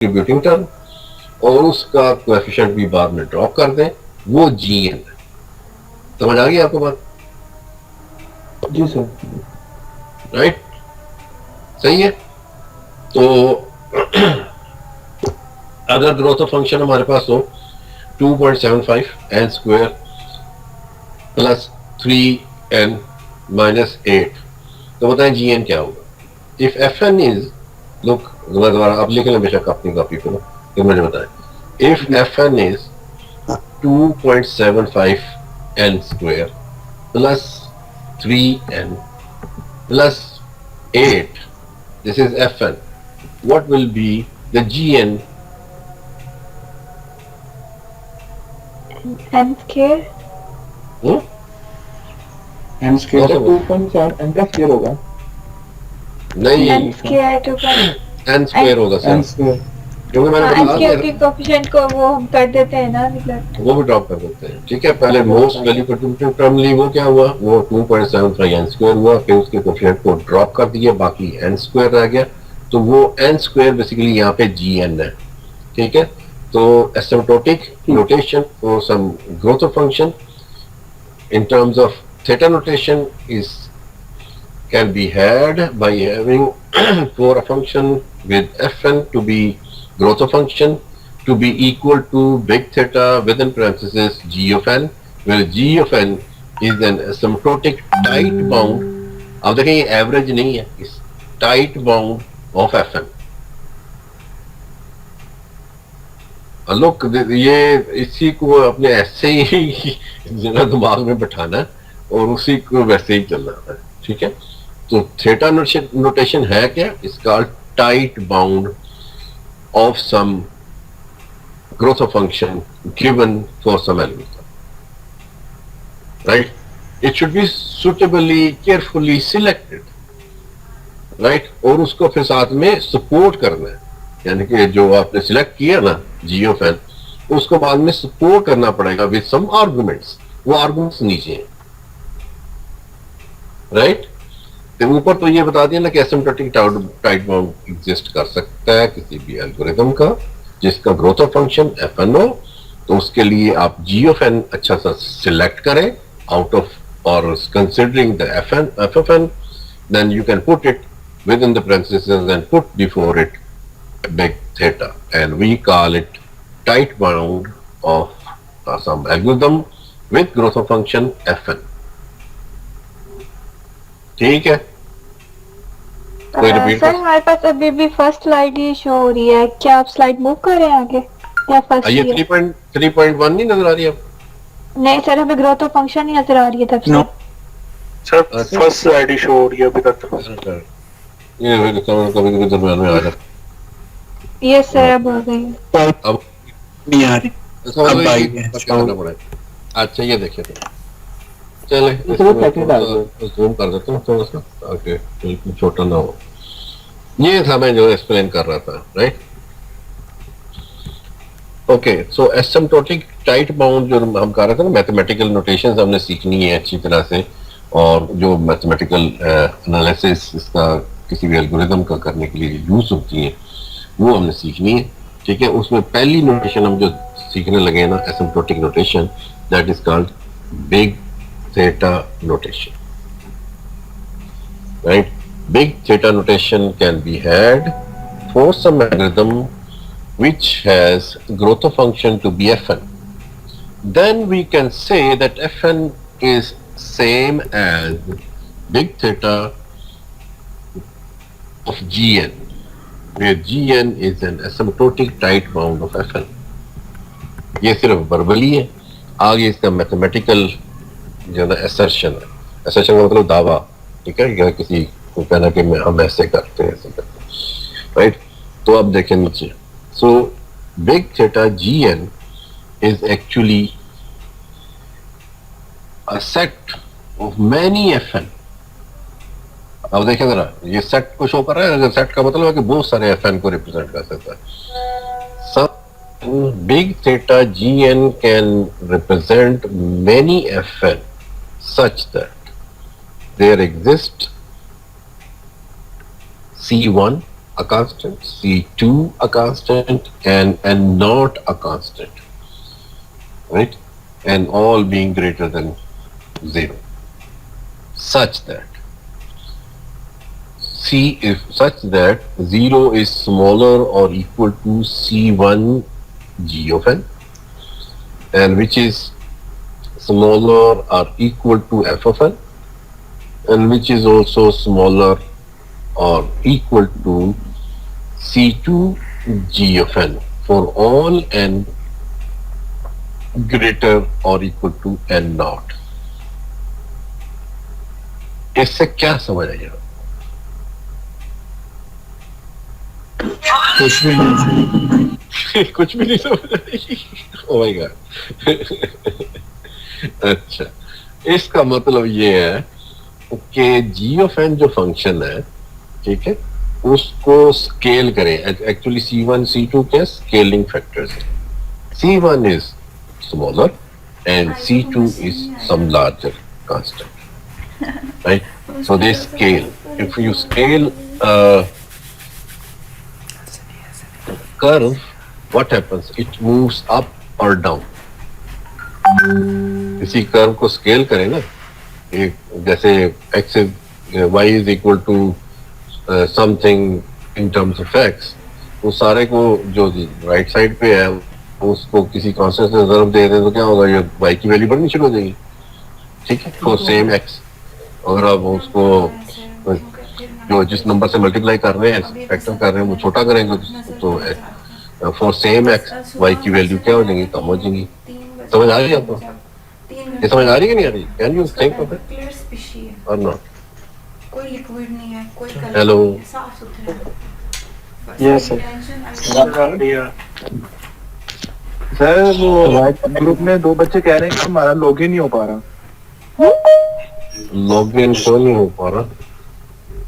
Distributing term और उसका coefficient भी बाद में ड्रॉप कर दें, वो GN है। समझ आ गई आपको बात? जी सर। राइट, सही है। तो अगर ग्रोथ ऑफ फंक्शन हमारे पास हो 2.75 n square plus 3n minus 8, तो बताएं GN क्या होगा? इफ FN इज, लुक दोबारा आप लिख लें बेशक अपनी कॉपी को, फिर मुझे बताएं। If FN is 2.75 n square plus 3n plus 8. This is Fn. What will be the Gn? n square Hmm? N square का 2.7 एन का स्क्वायर होगा। नहीं, n square to n square होगा एन सर, स्क्वायर क्योंकि मैंने n बता square दिया के कोफिशिएंट को वो हम कर देते हैं ना निगलेक्ट। वो भी ड्रॉप कर देते हैं। ठीक है, पहले मोस्ट वैल्यू कंट्रीब्यूटिंग टर्म ली, वो क्या हुआ? वो 2.75 n स्क्वायर हुआ, फिर उसके कोफिशिएंट को ड्रॉप कर दिया, बाकी n स्क्वायर रह गया। तो वो n स्क्वायर बेसिकली यहाँ पे Gn है। ठीक है, तो asymptotic notation for some growth of function in terms of theta notation is can be had by having for a function with Fn to be growth of function to be equal to big theta within parenthesis g of n, where g of n is an asymptotic tight bound. अब देखें ये average नहीं है, इस tight bound of Fn। Look ये इसी को अपने ऐसे ही जरा दिमाग में बैठाना है और उसी को वैसे ही चलना है। ठीक है, तो थीटा नोटेशन है क्या? इसका tight bound of some growth of function given for some algorithm, right? It should be suitably carefully selected, right? और उसको फिर साथ में सपोर्ट करना है, यानी कि जो आपने सिलेक्ट किया ना जी ऑफ एन, उसको बाद में सपोर्ट करना पड़ेगा विद सम आर्गुमेंट्स। वो आर्गुमेंट्स नीचे हैं, राइट? तो ऊपर तो ये बता दिया ना कि एसिम्प्टोटिक टाइट बाउंड एग्जिस्ट कर सकता है किसी भी एल्गोरिथम का जिसका growth of function f n हो। तो उसके लिए आप जी ऑफ एन अच्छा सा सिलेक्ट करें आउट ऑफ और considering the f of n, then you can put it within the parentheses and put before it big theta, and we call it tight bound of some algorithm with growth of function fn. ठीक है, कोई repeat sir हमारे पास अभी भी first slide ही show हो रही है, क्या आप स्लाइड मूव कर रहे हैं आगे या फर्स्ट? ये 3.1 नहीं नजर आ रही अब? नहीं सर, हमें ग्रोथ ऑफ फंक्शन ही नजर आ रही है तब से। नो सर, फर्स्ट स्लाइड ही शो हो रही है अभी तक। ये कभी कभी दरम्यान में आ जाता ये सर अब हो गई। अब नहीं आ रही। अब आई है। करना पड़ेगा। अच्छा ये देखिए, तो चले जूम कर देता हूँ थोड़ा सा ताकि बिल्कुल छोटा ना हो। ये था मैं जो एक्सप्लेन कर रहा था, राइट? ओके, सो एसिम्प्टोटिक टाइट बाउंड जो हम कर रहे थे ना, मैथमेटिकल नोटेशंस हमने सीखनी है अच्छी तरह से, और जो मैथमेटिकल एनालिसिस इसका किसी भी एल्गोरिथम का करने के लिए यूज होती है वो हमने सीखनी है। ठीक है, उसमें पहली नोटेशन हम जो सीखने लगे ना, asymptotic notation, that is called big theta notation, right? Big theta notation can be had for some algorithm which has growth of function to be fn. Then we can say that fn is same as big theta of gn, where gn is an asymptotic tight bound of fn. ये सिर्फ verbally है, आगे इसका mathematical जो है assertion है। Assertion का मतलब दावा, ठीक है, या किसी को कहना कि हम ऐसे करते हैं, ऐसे करते हैं, राइट? तो अब देखें नीचे, so big theta gn is actually a set of many fn. अब देखें जरा, ये सेट को शो कर रहा है, अगर सेट का मतलब है कि बहुत सारे fn को रिप्रेजेंट कर सकता है। So big theta gn can represent many fn such that there exists C1 a constant, C2 a constant, and N naught a constant, right? And all being greater than 0, such that C is such that 0 is smaller or equal to C1 G of n, and which is smaller or equal to f of n, and which is also smaller or equal to C2 G of n for all n greater or equal to n naught. इससे क्या समझ आएगा? कुछ भी नहीं। कुछ भी नहीं समझ आई। Oh my God. अच्छा, इसका मतलब ये है कि g of n जो फंक्शन है, ठीक है, उसको स्केल करें। एक्चुअली C1 C2 के स्केलिंग फैक्टर्स हैं। C1 is smaller and C2 is some larger constant, right? So they scale. If you scale curve, what happens? It moves up or down. इसी curve को scale करें ना, एक जैसे x y is equal to something in terms of x, तो सारे को जो राइट साइड पे है उसको किसी कांस्टेंट से ज़रूर दे दें तो क्या होगा? ये y की वैल्यू बढ़नी शुरू हो जाएगी, ठीक है? फॉर सेम x, अगर आप उसको जो जिस नंबर से मल्टीप्लाई कर रहे हैं, फैक्टर कर रहे हैं, वो छोटा करेंगे तो फॉर सेम x y की वैल्यू क्या हो जाएंगी? कम हो जाएंगी। समझ आ रही है आपको? ये समझ आ रही है कि नहीं आ रही? Can you think of it और नॉट? कोई लिक्विड नहीं है, कोई हेलो, साफ सुथरा है। Yes sir. सर वो ग्रुप में 2 बच्चे कह रहे हैं कि हमारा लॉगिन नहीं हो पा रहा। लॉगिन क्यों नहीं हो पा रहा?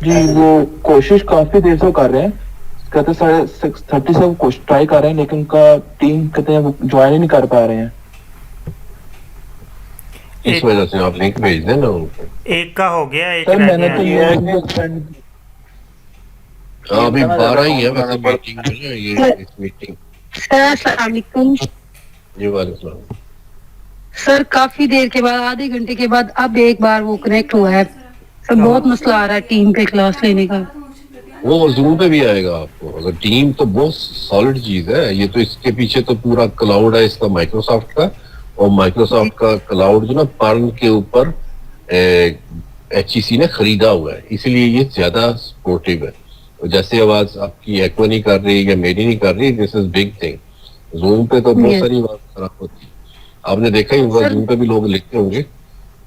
जी वो कोशिश काफी देर से कर रहे हैं, कहते 6:30 से ट्राई कर रहे हैं, लेकिन उनका टीम कहते हैं वो ज्वाइन ही नहीं कर पा रहे हैं। इस वजह से आप लिंक भेज देना उनको। एक का हो गया, एक सर रह मैंने गया। तो ये अभी 12 ही है वैसे मीटिंग में ना, ये इस मीटिंग। अस्सलाम वालेकुम जी वालेकुम सलाम। सर, काफी देर के बाद, आधे घंटे के बाद अब एक बार वो कनेक्ट हुआ है सर। बहुत मसला आ रहा है टीम पे क्लास लेने का। वो जूम पे भी आएगा आपको। अगर टीम तो बहुत सॉलिड चीज है, ये तो इसके पीछे तो पूरा क्लाउड है इसका, माइक्रोसॉफ्ट का। और माइक्रोसॉफ्ट का क्लाउड जो ना पर्न के ऊपर HEC ने खरीदा हुआ है, इसलिए ये ज्यादा सपोर्टिव है। जैसे आवाज आपकी एको नहीं कर रही या मेरी नहीं कर रही, this is big thing. Zoom पे तो बहुत सारी आवाज खराब होती है, आपने देखा ही होगा। जूम पे भी लोग लिखते होंगे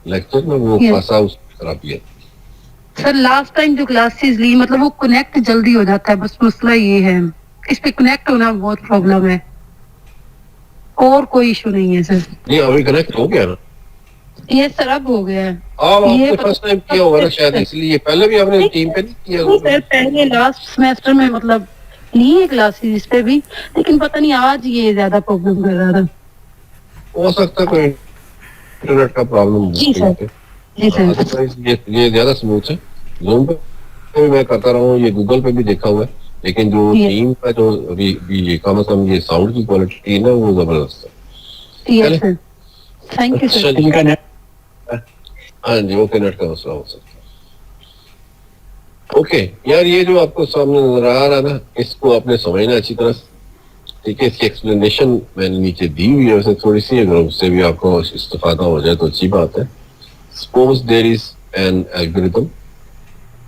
लेक्चर में, वो खासा उसकी खराबी है। सर लास्ट टाइम जो क्लासेस ली, मतलब वो कनेक्ट जल्दी हो जाता है, बस मसला ये है। इस पे कनेक्ट होना बहुत प्रॉब्लम है, और कोई इशू नहीं है सर। नहीं अभी कनेक्ट हो गया ना? ये सर अब हो गया है। आपने फर्स्ट टाइम किया होगा ना शायद, इसलिए। पहले भी आपने टीम पे नहीं किया नहीं सर, पहले लास्ट सेमेस्टर में मतलब ली है क्लासेस इस पे भी, लेकिन पता नहीं आज ये ज्यादा प्रॉब्लम कर रहा था। हो सकता है कोई इंटरनेट का प्रॉब्लम। जी सर, जी सर। ये ज्यादा स्मूथ है। जूम पे भी मैं करता रहा हूँ, ये गूगल पे भी देखा हुआ है, लेकिन जो टीम का जो ये कम से कम ये साउंड की क्वालिटी है ना, वो जबरदस्त है। Yes sir, thank you sir. हाँ जी, ओके, नेट का मसला हो सकता है। ओके यार, ये जो आपको सामने नजर आ रहा है ना, इसको आपने समझना अच्छी तरह, ठीक है? इसकी एक्सप्लेनेशन मैंने नीचे दी हुई है वैसे थोड़ी सी, अगर उससे भी आपको इस्तेफादा हो जाए तो अच्छी बात है। Suppose there is an algorithm,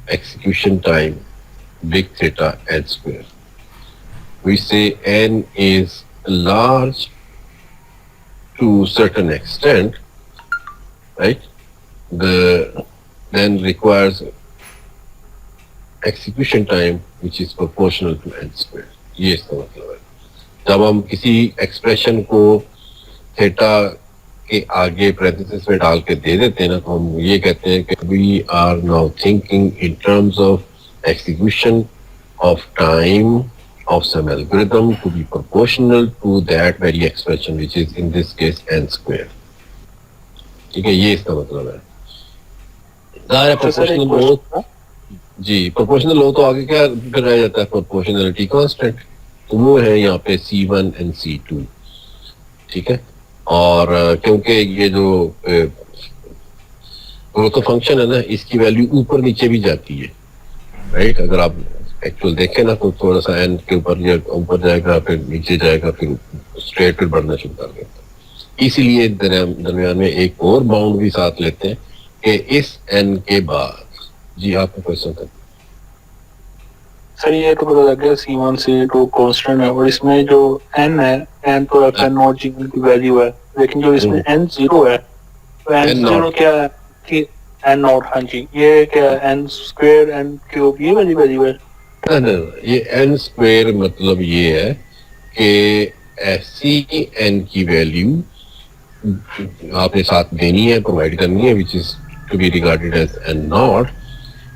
execution time, big theta n square. We say n is large to certain extent, right? Then requires execution time which is proportional to n square. ये इसका मतलब है। जब हम किसी एक्सप्रेशन को theta के आगे पैरेंथेसिस में डाल के दे देते हैं ना, तो हम ये कहते हैं कि we are now thinking in terms of execution of time of some algorithm to be proportional to that very expression which is in this case n square. ठीक है, ये इसका मतलब है। proportional जी, प्रोपोर्शनल हो तो आगे क्या कराया जाता है, प्रोपोर्शनलिटी कांस्टेंट, तो वो है यहाँ पे C1 एंड C2, ठीक है। और क्योंकि ये जो ग्रोथ फंक्शन है ना, इसकी वैल्यू ऊपर नीचे भी जाती है, राइट। अगर आप एक्चुअल देखें ना तो थोड़ा सा एन के ऊपर या ऊपर जाएगा, फिर नीचे जाएगा, फिर स्ट्रेट फिर बढ़ना शुरू कर देता है। इसीलिए दरमियान में एक और बाउंड भी साथ लेते हैं कि इस एन के बाद, जी आपका क्वेश्चन था। सर ये तो पता लग गया C1 C2 कांस्टेंट है, और इसमें जो n है, n तो FN नॉट जी की वैल्यू है, लेकिन जो इसमें n0 है, तो n0 क्या है कि n नॉट, हाँ जी, ये क्या है, n स्क्वायर n क्यूब, ये वाली वैल्यू है। ये एन स्क्वायर मतलब ये है कि ऐसी एन की वैल्यू आपने साथ देनी है, प्रोवाइड करनी है, which is to be regarded as n naught,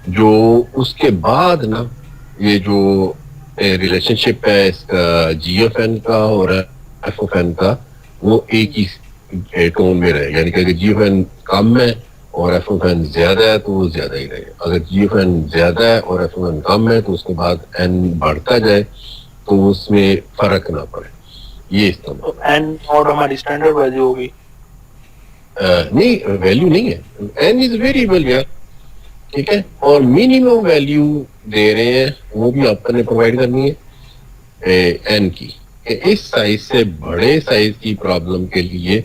जो उसके बाद ना ये जो रिलेशनशिप है इसका जी ऑफ एन का और एफ ऑफ एन का, वो एक ही टोन में रहे। यानी कि अगर जी ऑफ एन कम है और एफ ऑफ एन ज्यादा है तो वो ज्यादा ही रहे। अगर जी ऑफ एन ज्यादा है और एफ ऑफ एन कम है तो उसके बाद एन बढ़ता जाए तो उसमें फर्क ना पड़े, ये इस्तेमाल। तो n नॉट हमारी स्टैंडर्ड वैल्यू होगी। नहीं, वैल्यू नहीं है, एन इज वेरिएबल यार, ठीक है। और मिनिमम वैल्यू दे रहे हैं, वो भी आपने प्रोवाइड करनी है एन की, कि इस साइज से बड़े साइज की प्रॉब्लम के लिए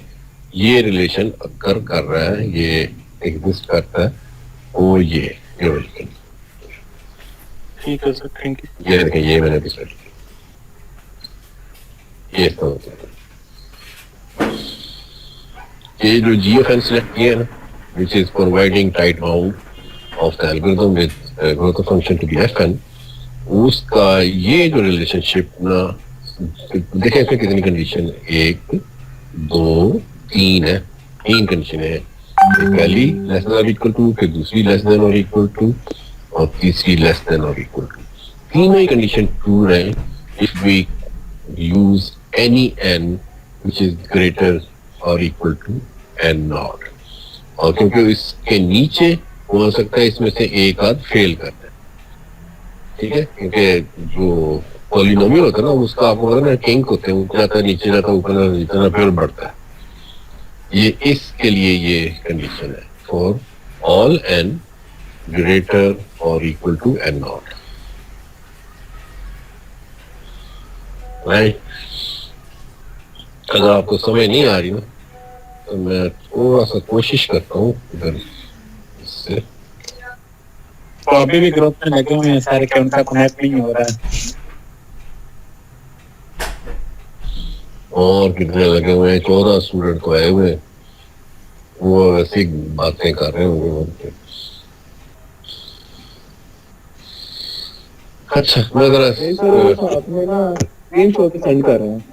ये रिलेशन अकर कर रहा है, ये एग्जिस्ट करता है, वो ये रिलेशन। ठीक है सर, थैंक यू। ये देखें, ये मैंने डिसाइड किया, ये तो ये जो जी ऑफ एन सिलेक्ट किया है ना, which is providing tight bound of the algorithm with growth function to be fn, उसका ये जो रिलेशनशिप ना, देखें इसमें कितनी कंडीशन है, 1 2 3 है, 3 कंडीशन है। पहली लेस देन और इक्वल टू, फिर दूसरी लेस देन और इक्वल टू, और तीसरी लेस देन और इक्वल टू। तीनों ही कंडीशन ट्रू रहे if we use any n which is greater or equal to n naught, और क्योंकि इसके नीचे हो सकता है इसमें से एक आध फेल करता है, ठीक है, क्योंकि जो पॉलिनोमियल होता है ना उसका आपको पता ना, किंक होते हैं, ऊपर जाता है नीचे जाता है, ऊपर जाता है नीचे जाता है, फिर बढ़ता है। ये इसके लिए ये कंडीशन है, for all n greater or equal to n naught, right. अगर आपको समझ नहीं आ रही ना तो मैं थोड़ा सा कोशिश करता हूँ इधर इससे। तो अभी भी ग्रुप में लगे हुए हैं सारे कि उनका कनेक्ट नहीं हो रहा है। और कितने लगे हुए हैं, 14 स्टूडेंट तो आए हुए हैं, वो ऐसी बातें कर रहे होंगे। अच्छा, मैं जरा अपने ना स्क्रीन शॉट सेंड कर रहे हैं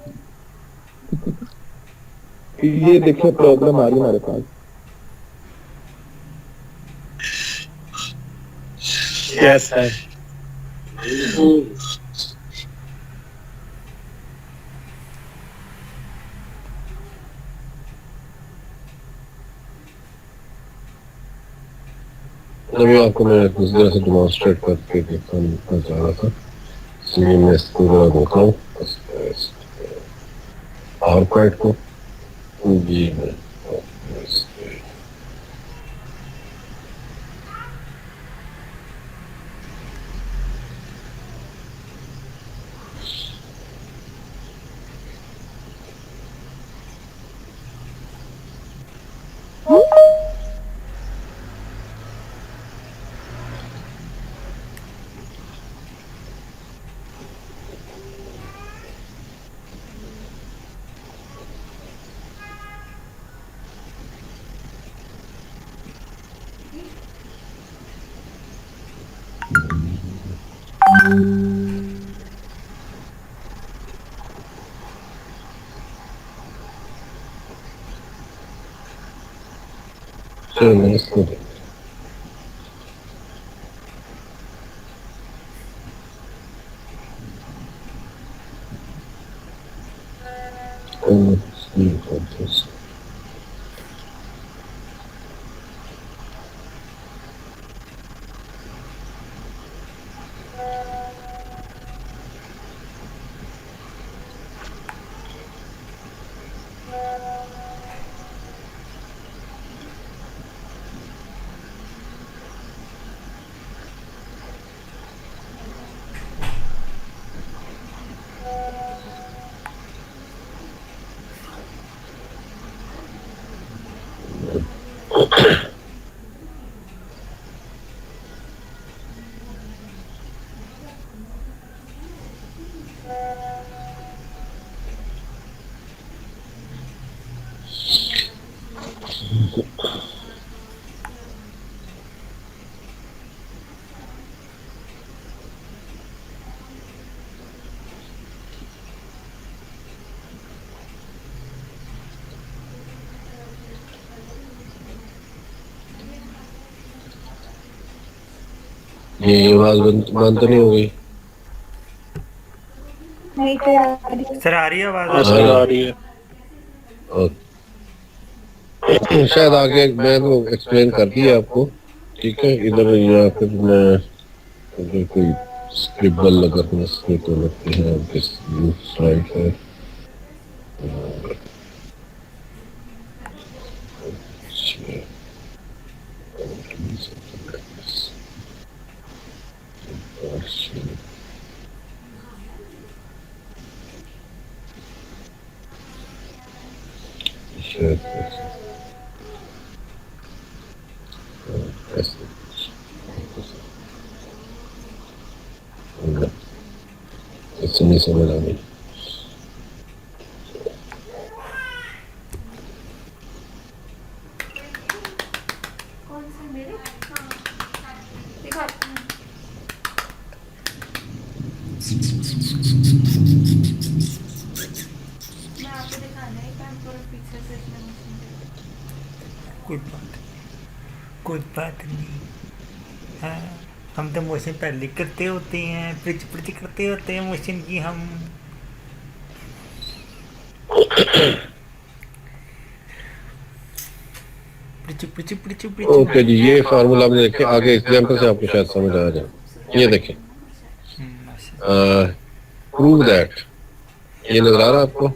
कि ये देखिए प्रॉब्लम आ रही है हमारे पास। Yes sir. अभी आपको मैं उस तरह से डिमॉन्स्ट्रेट करके दिखाना चाह रहा था, इसलिए मैं इसको जरा रोका हूँ पावर पॉइंट को। जी मैं इसको ये आवाज बंद तो नहीं हो गई? नहीं तो यार सर आ रही है हाँ आवाज? सर आ रही है। ओके। शायद आगे मैं तो एक्सप्लेन कर दिया आपको, ठीक है। इधर या फिर मैं अगर कोई स्क्रिबल अगर मसले तो लगते हैं किस स्लाइड है। इससे नहीं समझ आ गई। कौन सा मेरे? हाँ दिखाती हूँ। मैं आपको दिखाना है टाइम पर पीछे से इसमें मशीन कोई बात नहीं। हाँ, हम तो मोशन पहले करते होते हैं, पिच करते होते हैं मोशन की हम। पिच ओके जी, ये फार्मूला आपने देखे, आगे एग्जांपल से आपको शायद समझ आ जाए। ये देखें, प्रूव दैट, ये नजर आ रहा है आपको?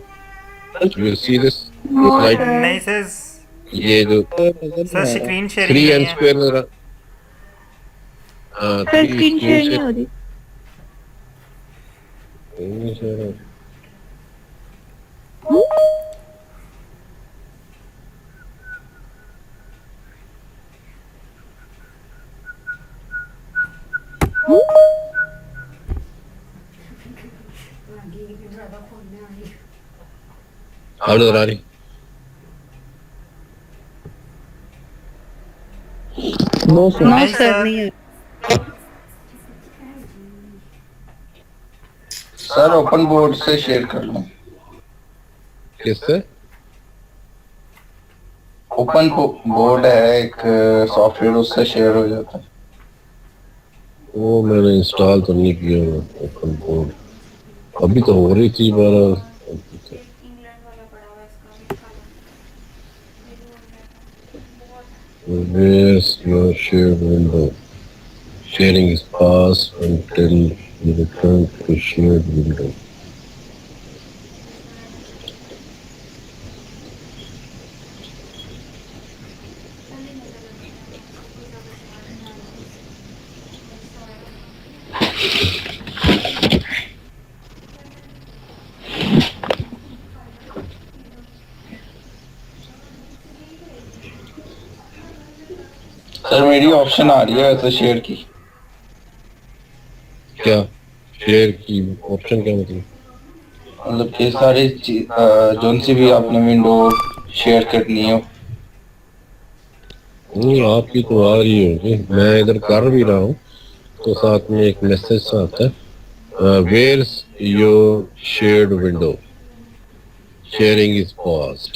You see this right? नहीं सर, ये जो सर स्क्रीन शेयरिंग 3 नहीं n है। स्क्वायर नजर आ, सर स्क्रीन शेयर नहीं हो रही। अब नजर आ रही? No sir. नो सर नहीं है। सर ओपन बोर्ड से शेयर कर लो। किससे? ओपन बोर्ड है एक सॉफ्टवेयर, उससे शेयर हो जाता है। वो मैंने इंस्टॉल तो नहीं किया हुआ ओपन बोर्ड, अभी तो हो रही थी बार। इंग्लैंड वाला पड़ा हुआ है इसका भी खा Where's your shared window? Sharing is paused until you return to shared window. Sir मेरी ऑप्शन आ रही है वैसे शेयर की। क्या शेयर की ऑप्शन क्या मतलब? मतलब कि सारी जोन सी भी आपने विंडो शेयर करनी हो। नहीं, आपकी तो आ रही होगी, मैं इधर कर भी रहा हूँ तो साथ में एक मैसेज आता है, where's your shared window? Sharing is paused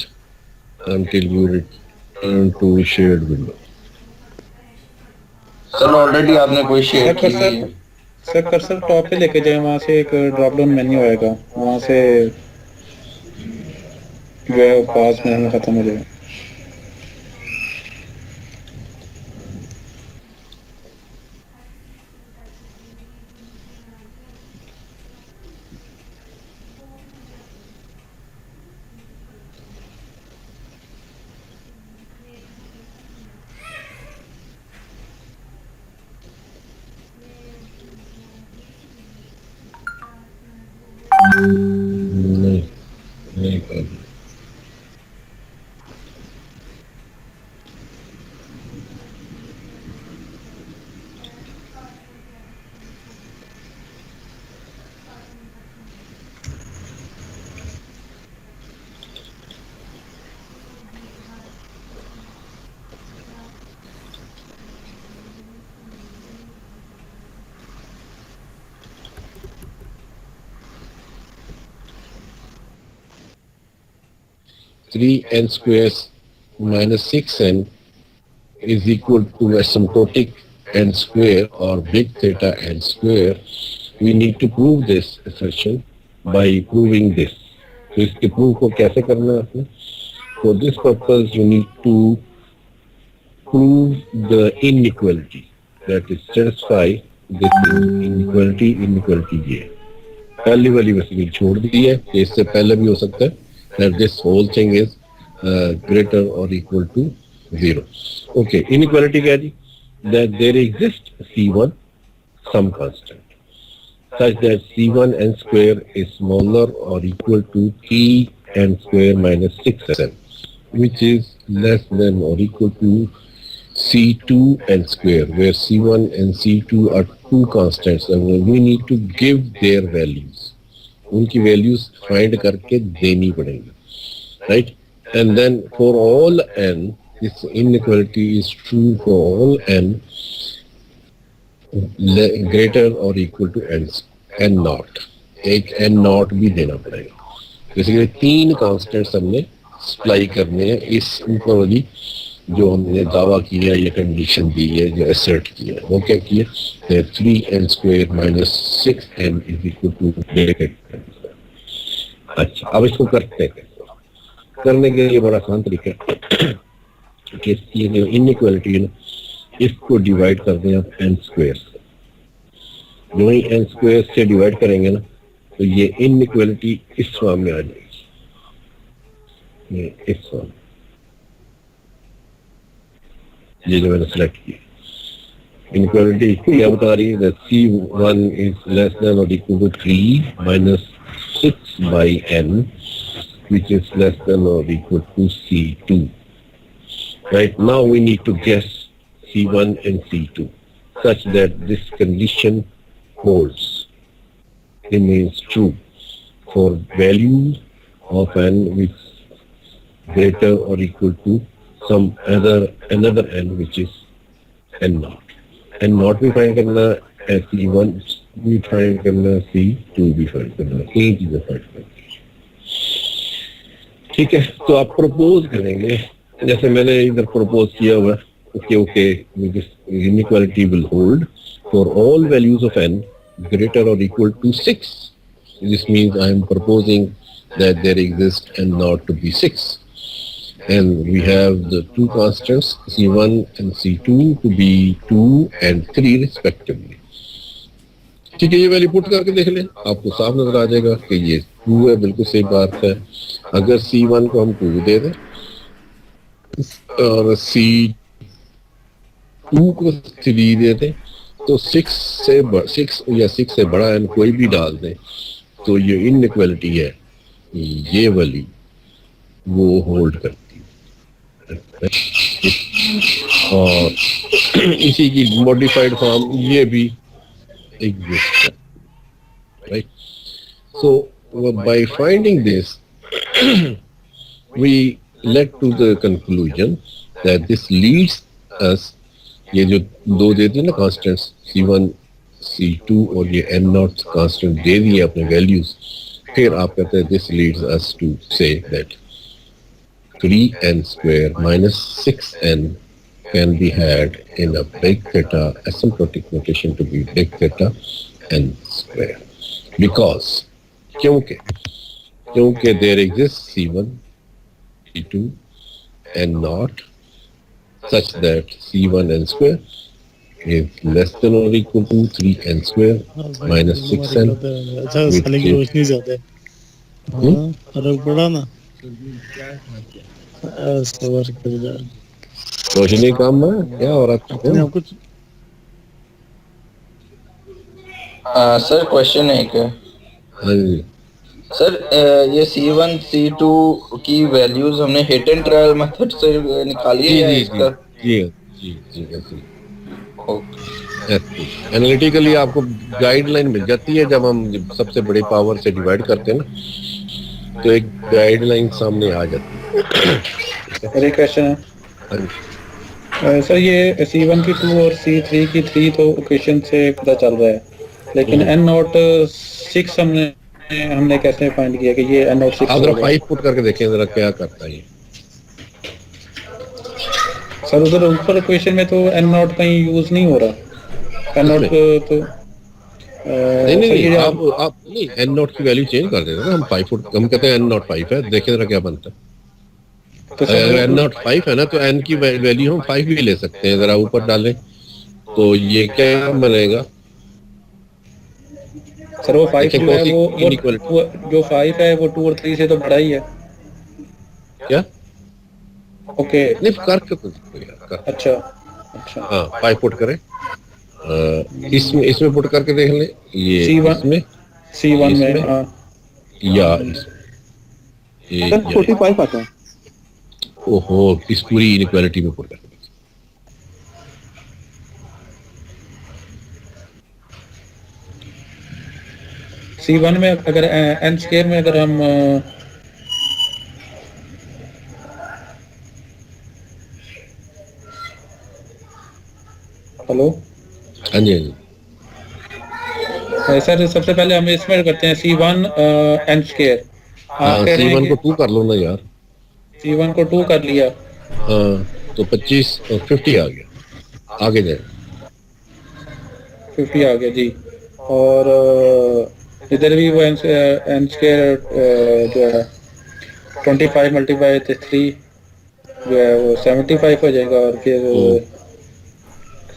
until you return to shared window. Sir already आपने कोई शेयर की हुई है। सर कर्सर टॉप पे लेके जाए, वहाँ से एक ड्रॉप डाउन मेन्यू आएगा, वहाँ से जो है पास में खत्म हो जाएगा। 3n square minus 6n is equal to asymptotic n square or big theta n square, we need to prove this assertion by proving this. तो इसके proof को कैसे करना है आपने? For this purpose you need to prove the inequality, that is satisfy this inequality ये पहली वाली बेसिकली छोड़ दी है, इससे पहले भी हो सकता है that this whole thing is greater or equal to 0. Okay, inequality क्या जी? That there exists C1 some constant such that C1 n square is smaller or equal to 3n square minus 6n, which is less than or equal to C2 n square, where C1 and C2 are two constants and we need to give their values. उनकी values find करके देनी पड़ेंगी, right? And then for all n, this inequality is true for all n greater or equal to n naught. एक n naught भी देना पड़ेगा. Basically 3 constants हमने supply करने हैं इस ऊपर वाली जो हमने दावा किया या कंडीशन दी है, जो असर्ट किया, वो क्या किया? 3n square minus 6n is equal to अच्छा, अब इसको करते हैं. करने के लिए बड़ा आसान तरीका है कि ये जो इनइक्वालिटी है ना, इसको डिवाइड कर दें आप n स्क्वायर से. जो ही n स्क्वायर से डिवाइड करेंगे ना, तो ये इनइक्वालिटी इस फॉर्म में आ जाएगी, ये इस फॉर्म, ये जो मैंने सेलेक्ट किया. इनइक्वालिटी क्या बता रही है? C1 is less than or equal to 3 minus 6 by n, which is less than or equal to C2. Right now we need to guess C1 and C2 such that this condition holds, remains true for values of n which greater or equal to some another n which is n naught. n naught भी find करना है, C1 भी find करना, C2 भी find करना, एक चीज़ find करना. ठीक है, तो आप प्रपोज करेंगे जैसे मैंने इधर प्रपोज किया हुआ है. Okay, inequality will hold for all values of n greater or equal to 6. This means I am proposing that there exists n naught to be 6, and we have the two constants C1 and C2 to be 2 and 3 respectively. ठीक है, ये value put करके देख लें, आपको साफ नजर आ जाएगा कि ये 2 है. बिल्कुल सही बात है. अगर C1 को हम 2 दे दें और C2 को 3 दे दें, तो 6 या 6 से बड़ा n कोई भी डाल दें, तो ये इनइक्वालिटी है, ये वाली वो होल्ड करती है. और इसी की मॉडिफाइड फॉर्म ये भी एग्जिस्ट है, right? So by finding this we led to the conclusion that this leads us, ये जो दो दे दी ना कांस्टेंट्स C1 C2 और ये n naught कांस्टेंट दे दिए अपने वैल्यूज, फिर आप कहते हैं this leads us to say that 3n square minus 6n can be had in a big theta asymptotic notation to be big theta n square, because क्योंकि there exists C1 C2 n naught such that C1 n square is less than or equal to 3n square minus 6n. अच्छा, साले की रोशनी ज्यादा है. फर्क पड़ा ना? सबर कर जा. रोशनी कम है क्या हो रहा है? कुछ सर क्वेश्चन है एक. हाँ जी सर, ये C1 C2 की वैल्यूज हमने हिट एंड ट्रायल मेथड से निकाली है या इसका? जी एनालिटिकली आपको गाइडलाइन मिल जाती है. जब हम सबसे बड़े पावर से डिवाइड करते हैं ना, तो एक गाइडलाइन सामने आ जाती है. अरे क्वेश्चन है सर, ये C1 की 2 और C3 की 3 तो इक्वेशन से पता चल रहा है, लेकिन n naught 6 हमने हमने कैसे फाइंड किया कि ये N0 6 आप जरा होगा? 5 पुट करके देखें जरा क्या करता है ये। सर उधर ऊपर क्वेश्चन में तो N0 कहीं यूज नहीं हो रहा। N0 तो नहीं सर ये नहीं, आप आप नहीं एन नॉट की वैल्यू चेंज कर देते ना, हम 5 फुट हम कहते हैं एन नॉट 5 है, देखें जरा क्या बनता है। तो अगर एन सर नॉट 5 है ना तो एन की वैल्यू हम 5 भी ले सकते हैं, जरा ऊपर डालें तो ये क्या बनेगा। सर वो 5 देखें जो कौन है सी वो inequality जो 5 है वो 2 और 3 से तो बड़ा ही है। क्या ओके नहीं करके तो देखो यार, कर। अच्छा अच्छा हाँ 5 पुट करें, इसमें पुट करके देख लें, ये C1 इसमें C1 में इसमें हाँ या इसमें ये सर 45 आता है। ओहो इस पूरी इनइक्वालिटी में पुट करके C1 में अगर n स्क्वायर में अगर हम हेलो हाँ जी हाँ जी सर सबसे पहले हम इसमें करते हैं C1 n स्क्वायर। हाँ आप कह रहे हैं C1 को कि 2 कर लो ना यार। C1 को 2 कर लिया, हाँ तो 25 और 50 आ गया, आगे जाए 50 आ गया जी। और इधर भी वो n स्क्वायर जो है 25 मल्टीप्लाई 3 जो है वो 75 हो जाएगा। और फिर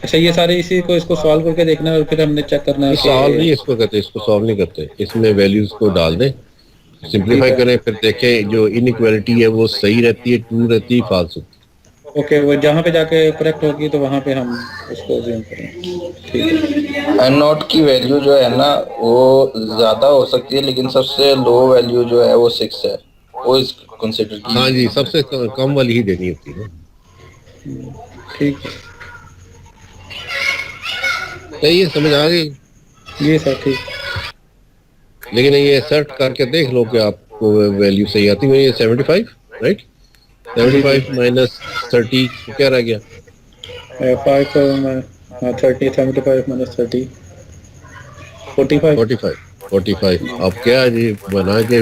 अच्छा ये सारे इसी को इसको सॉल्व करके देखना है और फिर हमने चेक करना है सॉल्व नहीं इसको कहते, इसको सॉल्व नहीं करते, इसमें वैल्यूज को डाल दें, सिंपलीफाई करें, फिर देखें जो इनइक्वालिटी है वो सही रहती है, ट्रू रहती है, फाल्स होती ओके वो जहाँ पे जाके करेक्ट होगी तो वहाँ पे हम उसको अज्यूम करें। ठीक है एन नॉट की वैल्यू जो है ना वो ज्यादा हो सकती है, लेकिन सबसे लो वैल्यू जो है वो 6 है, वो इस कंसीडर है। की। हाँ जी सबसे कम वाली ही देनी होती है ना। ठीक है सही है, समझ आ गई। ये सर ठीक। लेकिन ये सर्च करके देख लो कि आपको वैल्यू सही आती है। ये 75 राइट, 75 माइनस 30 क्या रह गया? 5 30 75 माइनस 30 45 45 अब क्या जी बना के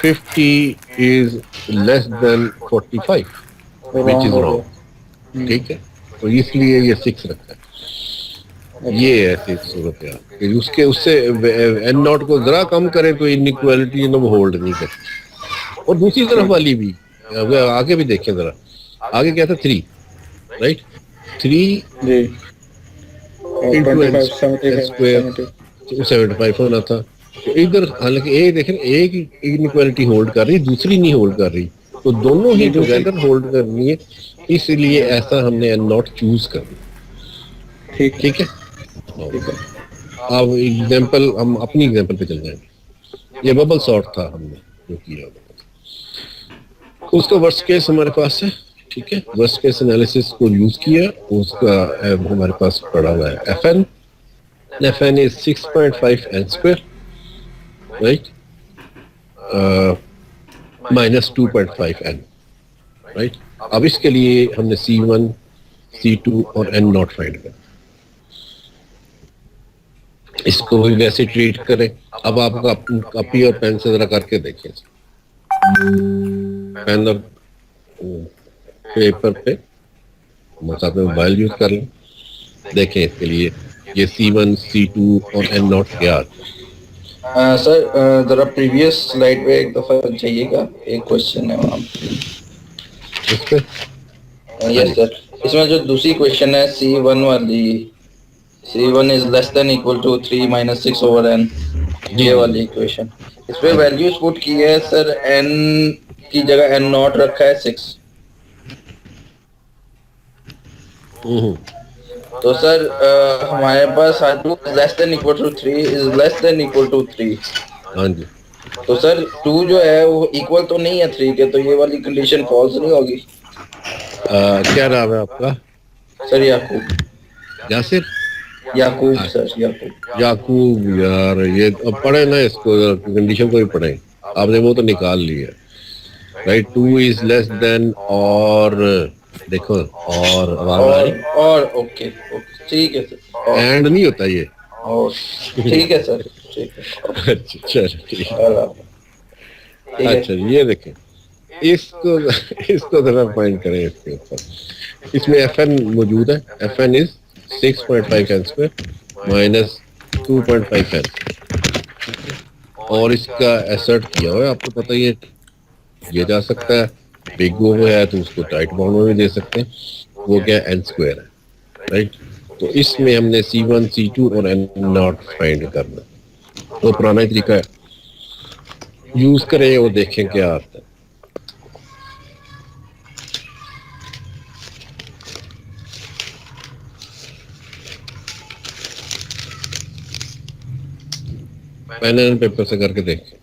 50 is less then 45 which is wrong, ठीक है, तो इसलिए ये 6 रखा है। ये ऐसी सूरत है कि उसके उससे एन नॉट को जरा कम करे तो इनइक्वालिटी वो होल्ड नहीं करती। और दूसरी तरफ वाली भी आगे भी देखें जरा, आगे क्या था 3 राइट, 3 जी इंटू एन 25 स्क्वायर 75 होना था। तो इधर हालांकि एक देखें एक इनइक्वालिटी होल्ड कर रही, दूसरी नहीं होल्ड कर रही, तो दोनों ही टुगेदर होल्ड करनी है, इसलिए ऐसा हमने एन नॉट चूज कर लिया। ठीक है अब एग्जांपल हम अपनी एग्जांपल पे चल जाएंगे। ये बबल सॉर्ट था हमने जो किया, उसका वर्स्ट केस हमारे पास है, ठीक है, वर्स्ट केस एनालिसिस को यूज किया, उसका हमारे पास पड़ा हुआ है FN is 6.5 n square right minus 2.5 n right। अब इसके लिए हमने C1 C2 और n नॉट फाइंड करना, इसको भी वैसे ट्रीट करें। अब आप कॉपी और पेन से जरा करके देखें, पेन और पेपर पे साथ में मोबाइल यूज कर लें, देखें इसके लिए ये C1 C2 और n नॉट क्या आता है। सर जरा प्रीवियस स्लाइड पे एक दफा चाहिएगा, एक क्वेश्चन है वहाँ इस पे यस सर, इसमें जो दूसरी क्वेश्चन है C1 वाली, C1 is less than equal to 3 minus 6 over n, ये वाली इक्वेशन, इस पे वैल्यूज पुट की है सर, n की जगह n नॉट रखा है 6, तो सर हमारे पास less than equal to 3 is less than equal to 3। हाँ जी, तो सर 2 जो है वो इक्वल तो नहीं है 3 के, तो ये वाली कंडीशन फॉल्स नहीं होगी। क्या नाम है आपका? सर याकूब, यासिर याकूब सर याकूब। याकूब यार, ये अब पढ़े ना इसको, कंडीशन को भी पढ़े, आपने वो तो निकाल लिया राइट। 2 इज लेस देन और देखो और ओके ओके ठीक है सर, एंड नहीं होता ये, और ठीक है सर ठीक है। अच्छा चलो ठीक है। अल्लाह हाफ़िज़। ठीक है। अच्छा ये देखें, इसको इसको जरा फाइंड करें। इसके ऊपर इसमें एफ एन मौजूद है। F n is 6.5 n square minus 2.5 n, और इसका एसर्ट किया हुआ है, आपको पता ही है किया जा सकता है। बिग वो है तो उसको टाइट बाउंड में भी दे सकते हैं। वो क्या एन स्क्वायर है, राइट। तो इसमें हमने C1 C2 और एन नॉट फाइंड करना। तो पुराना ही तरीका है, यूज करें और देखें क्या आता है। पेन एंड पेपर से करके देखें।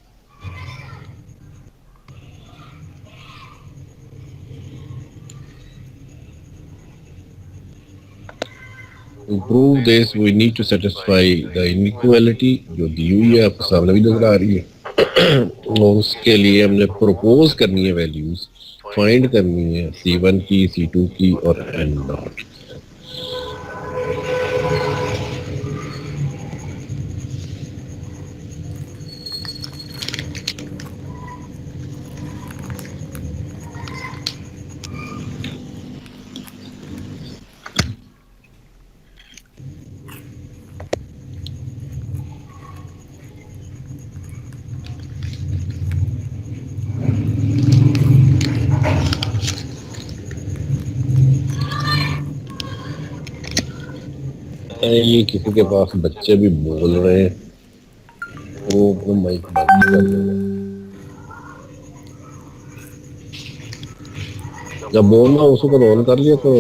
To prove this, we need to satisfy the inequality जो दी हुई है, आपको सामने भी नजर आ रही है। और उसके लिए हमने प्रोपोज करनी है वैल्यूज, फाइंड करनी है C1 की, C2 की और एन नॉट। ये किसी के पास बच्चे भी बोल रहे हैं, वो अपना माइक बंद कर देगा। जब बोलना उसको तो ऑन कर लिया तो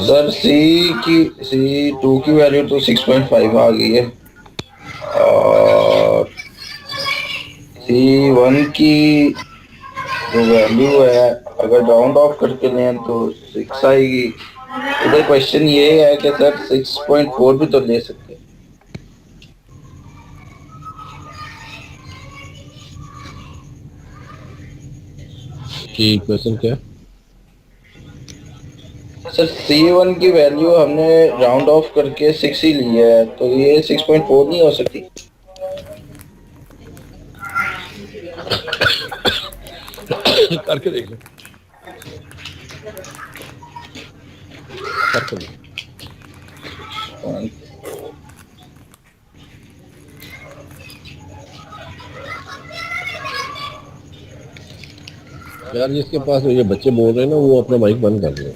सर C2 की वैल्यू तो 6.5 आ गई है, और C1 की जो वैल्यू है अगर राउंड ऑफ करके लें तो 6 आएगी। इधर क्वेश्चन ये है कि सर 6.4 भी तो ले सकते हैं। कि क्वेश्चन क्या है? सर C1 की वैल्यू हमने राउंड ऑफ करके 6 ही ली है, तो ये 6.4 नहीं हो सकती। करके देख लो, करके देख। यार जिसके पास ये बच्चे बोल रहे हैं ना, वो अपना माइक बंद कर दे।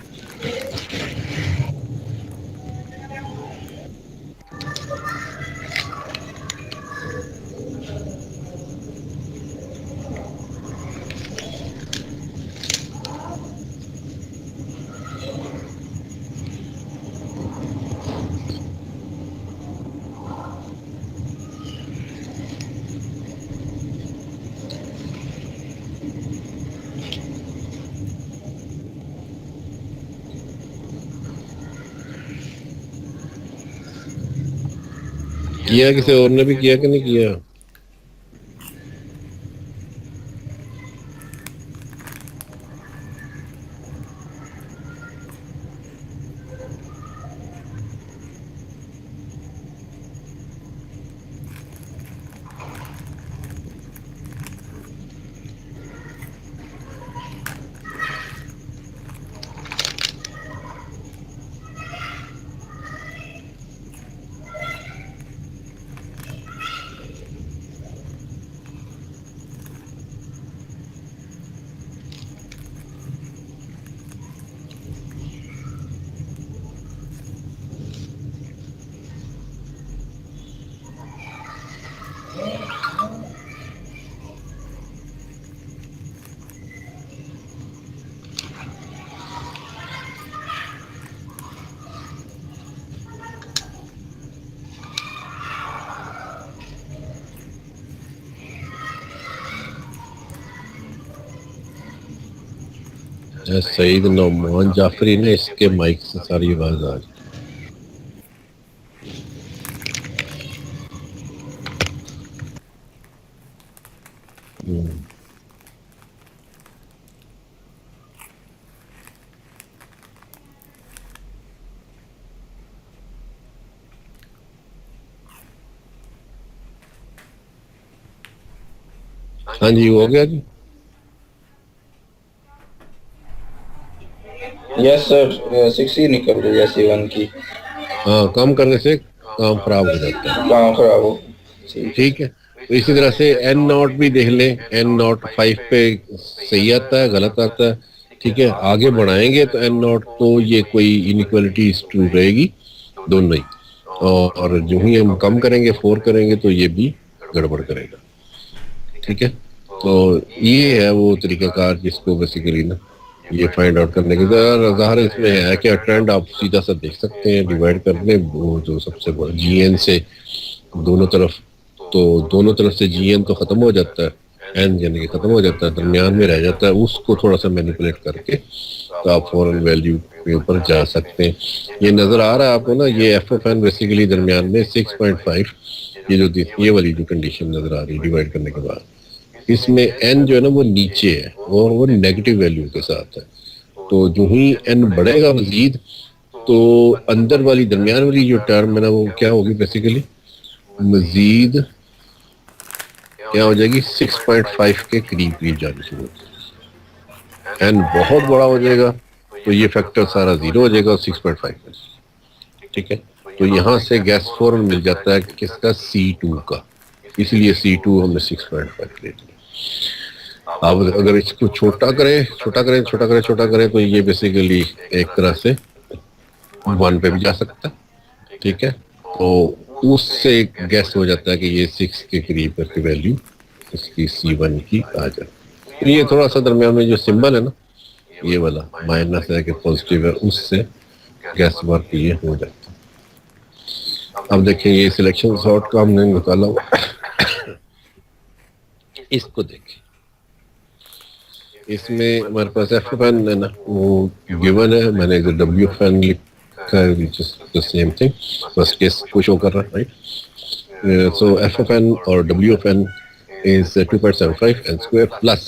किया किसी और ने भी किया कि नहीं किया? सईद नौमान जाफरी ने, इसके माइक से सारी आवाज आ रही। हाँ जी, हो गया जी। यस सर, 6 ही निकल रही है C1 की। हाँ, कम करने से काम खराब हो जाता है। काम खराब हो, ठीक है, तो इसी तरह से एन नॉट भी देख लें। एन नॉट 5 पे सही आता है, गलत आता है। ठीक है, आगे बढ़ाएंगे तो एन नॉट तो ये कोई इनइक्वालिटी ट्रू रहेगी, दोनों ही। और जो ही हम कम करेंगे, 4 करेंगे, तो ये भी गड़बड़ करेगा। ठीक है, तो ये है वो तरीकाकार जिसको बेसिकली ना ये फाइंड आउट करने के ज़ाहिर इसमें है कि ट्रेंड आप सीधा सा देख सकते हैं, डिवाइड कर लें वो जो सबसे बड़ा GN से दोनों तरफ, तो दोनों तरफ से GN तो ख़त्म हो जाता है, एन यानी कि ख़त्म हो जाता है, दरमियान में रह जाता है, उसको थोड़ा सा मैनिपुलेट करके तो आप फॉरन वैल्यू के ऊपर जा सकते हैं। ये नज़र आ रहा है आपको ना, ये FFN बेसिकली दरमियान में 6.5, ये वाली जो कंडीशन नज़र आ रही है डिवाइड करने के बाद, इसमें n जो है ना वो नीचे है और वो नेगेटिव वैल्यू के साथ है। तो जो ही n बढ़ेगा मजीद, तो अंदर वाली दरमियान वाली जो टर्म है ना वो क्या होगी, बेसिकली मजीद क्या हो जाएगी, 6.5 के करीब करीब जानी शुरू हो जाएगी। n बहुत बड़ा हो जाएगा तो ये फैक्टर सारा 0 हो जाएगा और 6.5 में। ठीक है, तो यहाँ से गैस फॉरन मिल जाता है किसका, C2 का, इसलिए C2 हमने 6.5 ले लिया। अब अगर इसको छोटा करें तो ये बेसिकली एक तरह से 1 पे भी जा सकता है। ठीक है, तो उससे गैस हो जाता है कि ये 6 के करीब करके वैल्यू इसकी C1 की आ जाए। तो ये थोड़ा सा दरमियान में जो सिंबल है ना, ये वाला माइनस है कि पॉजिटिव है, उससे गैस वर्क ये हो जाता है। अब देखिए ये सिलेक्शन सॉर्ट का हमने निकाला हुआ इसको देखें, इसमें हमारे पास FFN है ना, वो गिवन है, मैंने WFN लिखा है, जस्ट द सेम थिंग, बस केस को शो कर रहा है, राइट। सो FFN और WFN is 2.75 n square plus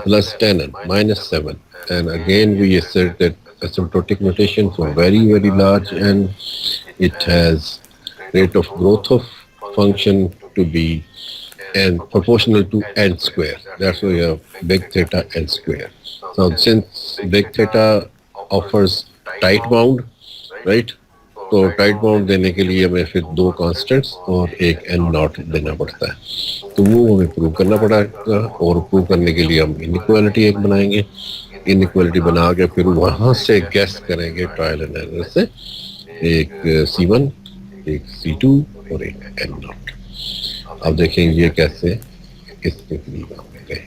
plus 10 and minus 7, and again we assert that asymptotic notation for very large n, it has rate of growth of function to be n proportional to n square. That's why you have big theta n square. Now since big theta offers tight bound, right, तो tight bound देने के लिए हमें फिर 2 constants और एक n not देना पड़ता है, तो वो हमें प्रूव करना पड़ेगा। और प्रूव करने के लिए हम इनइक्वालिटी एक बनाएंगे, इनइक्वालिटी बना के फिर वहाँ से गैस करेंगे ट्रायल एंड एरर से, एक C1, एक C2 और एक n नॉट। अब देखेंगे ये कैसे इसके करीब आएंगे।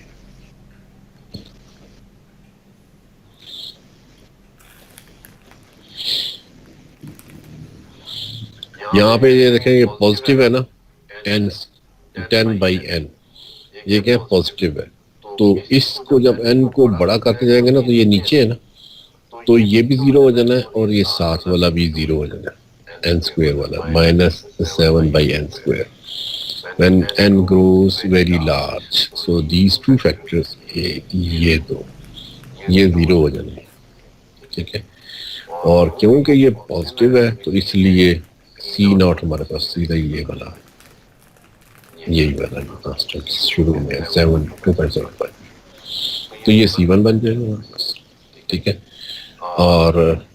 यहाँ पे ये देखें, ये पॉजिटिव है ना, n 10/n, ये क्या पॉजिटिव है, तो इसको जब n को बड़ा करते जाएंगे ना तो ये नीचे है ना, तो ये भी 0 हो जाना है और ये साथ वाला भी 0 हो जाना है, n स्क्वायर वाला -7/n square. When n grows very large, so these two factors, ये दो, ये 0 हो जाना है। ठीक है, और क्योंकि ये पॉजिटिव है तो इसलिए C0 हमारे पास सीधा ये वाला है, यही वाला कांस्टेंट शुरू में 2.75, तो ये C1 बन जाएगा हमारे पास। ठीक है, और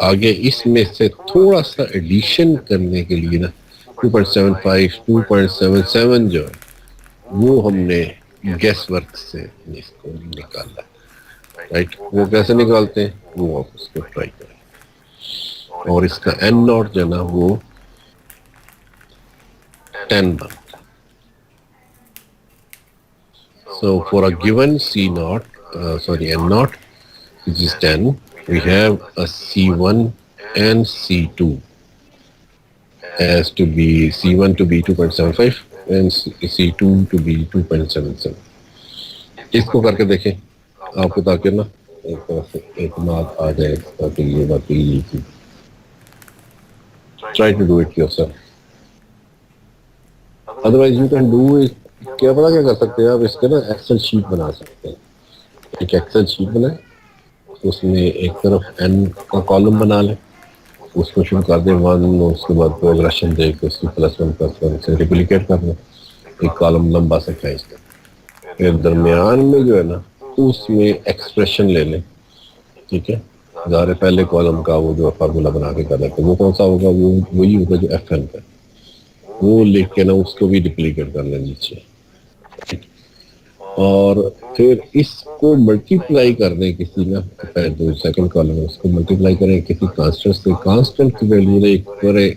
आगे इसमें से थोड़ा सा एडिशन करने के लिए ना 2.75, 2.77 जो है वो हमने गैस वर्क से इसको निकाला, राइट। वो कैसे निकालते हैं वो आप उसको ट्राई करें। और इसका n नॉट जो ना वो 10 बनता है। So for a given n naught which is 10, we have a C1 and C2 as to be C1 to be 2.75 and C2 to be 2.77। इसको करके देखें आपको, ताकि ना एक तरह से एतमाद आ जाए ताकि ये बाकी ये चीज। Try to do it yourself. Otherwise you can do it, क्या पता क्या कर सकते हैं आप, इसका ना एक्सेल शीट बना सकते हैं। एक एक्सेल शीट बनाए, उसमें एक तरफ n का कॉलम बना लें, उसको शुरू कर दें 1, उसके बाद प्रोग्रेशन दे के उसकी +1 + 1 से रिप्लिकेट कर लें, एक कॉलम लंबा सा खींच दें, फिर दरमियान में जो है ना उसमें एक्सप्रेशन ले लें, ठीक है। ज़ाहिर पहले कॉलम का वो जो फार्मूला बना के कर लेते हैं वो कौन सा होगा, वो वही होगा जो एफ एन का, वो लिख के ना उसको भी डिप्लीकेट कर लें नीचे, और फिर इसको मल्टीप्लाई कर दें किसी ना, जो सेकंड कॉलम है उसको मल्टीप्लाई करें किसी कांस्टेंट से, कांस्टेंट की वैल्यू ने एक पूरे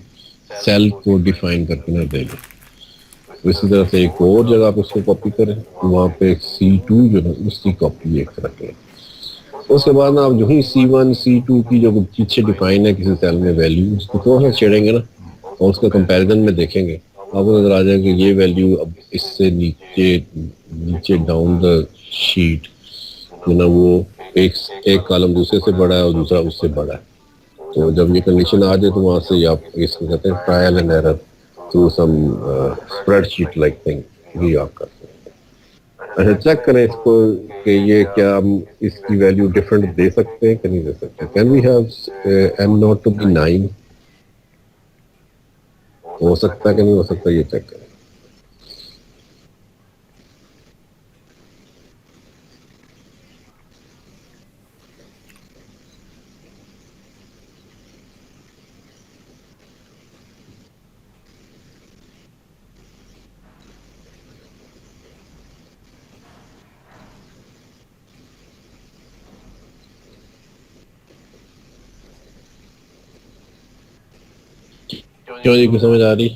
सेल को डिफाइन करके ना दे दें। इसी तरह से एक और जगह पे उसको कॉपी करें, वहाँ पे C2 जो है उसकी कॉपी एक रखें। उसके बाद ना आप जो ही C1 C2 की जो पीछे डिफाइन है किसी सेल में वैल्यू, उसको थोड़ा सा छेड़ेंगे ना और उसका कंपैरिजन में देखेंगे, आपको नजर आ जाएगा कि ये वैल्यू अब इससे नीचे डाउन द शीट जो ना वो एक कॉलम दूसरे से बड़ा है और दूसरा उससे बड़ा है। तो जब ये कंडीशन आ जाए तो वहाँ से आप इसको कहते हैं trial and error through some spreadsheet like thing भी आप कर सकते हैं। अच्छा, चेक करें इसको कि ये क्या हम इसकी वैल्यू डिफरेंट दे सकते हैं कि नहीं दे सकते। Can we have n naught to be 9, हो सकता है कि नहीं हो सकता, ये चेक करें। क्यों जी, कुछ समझ आ रही?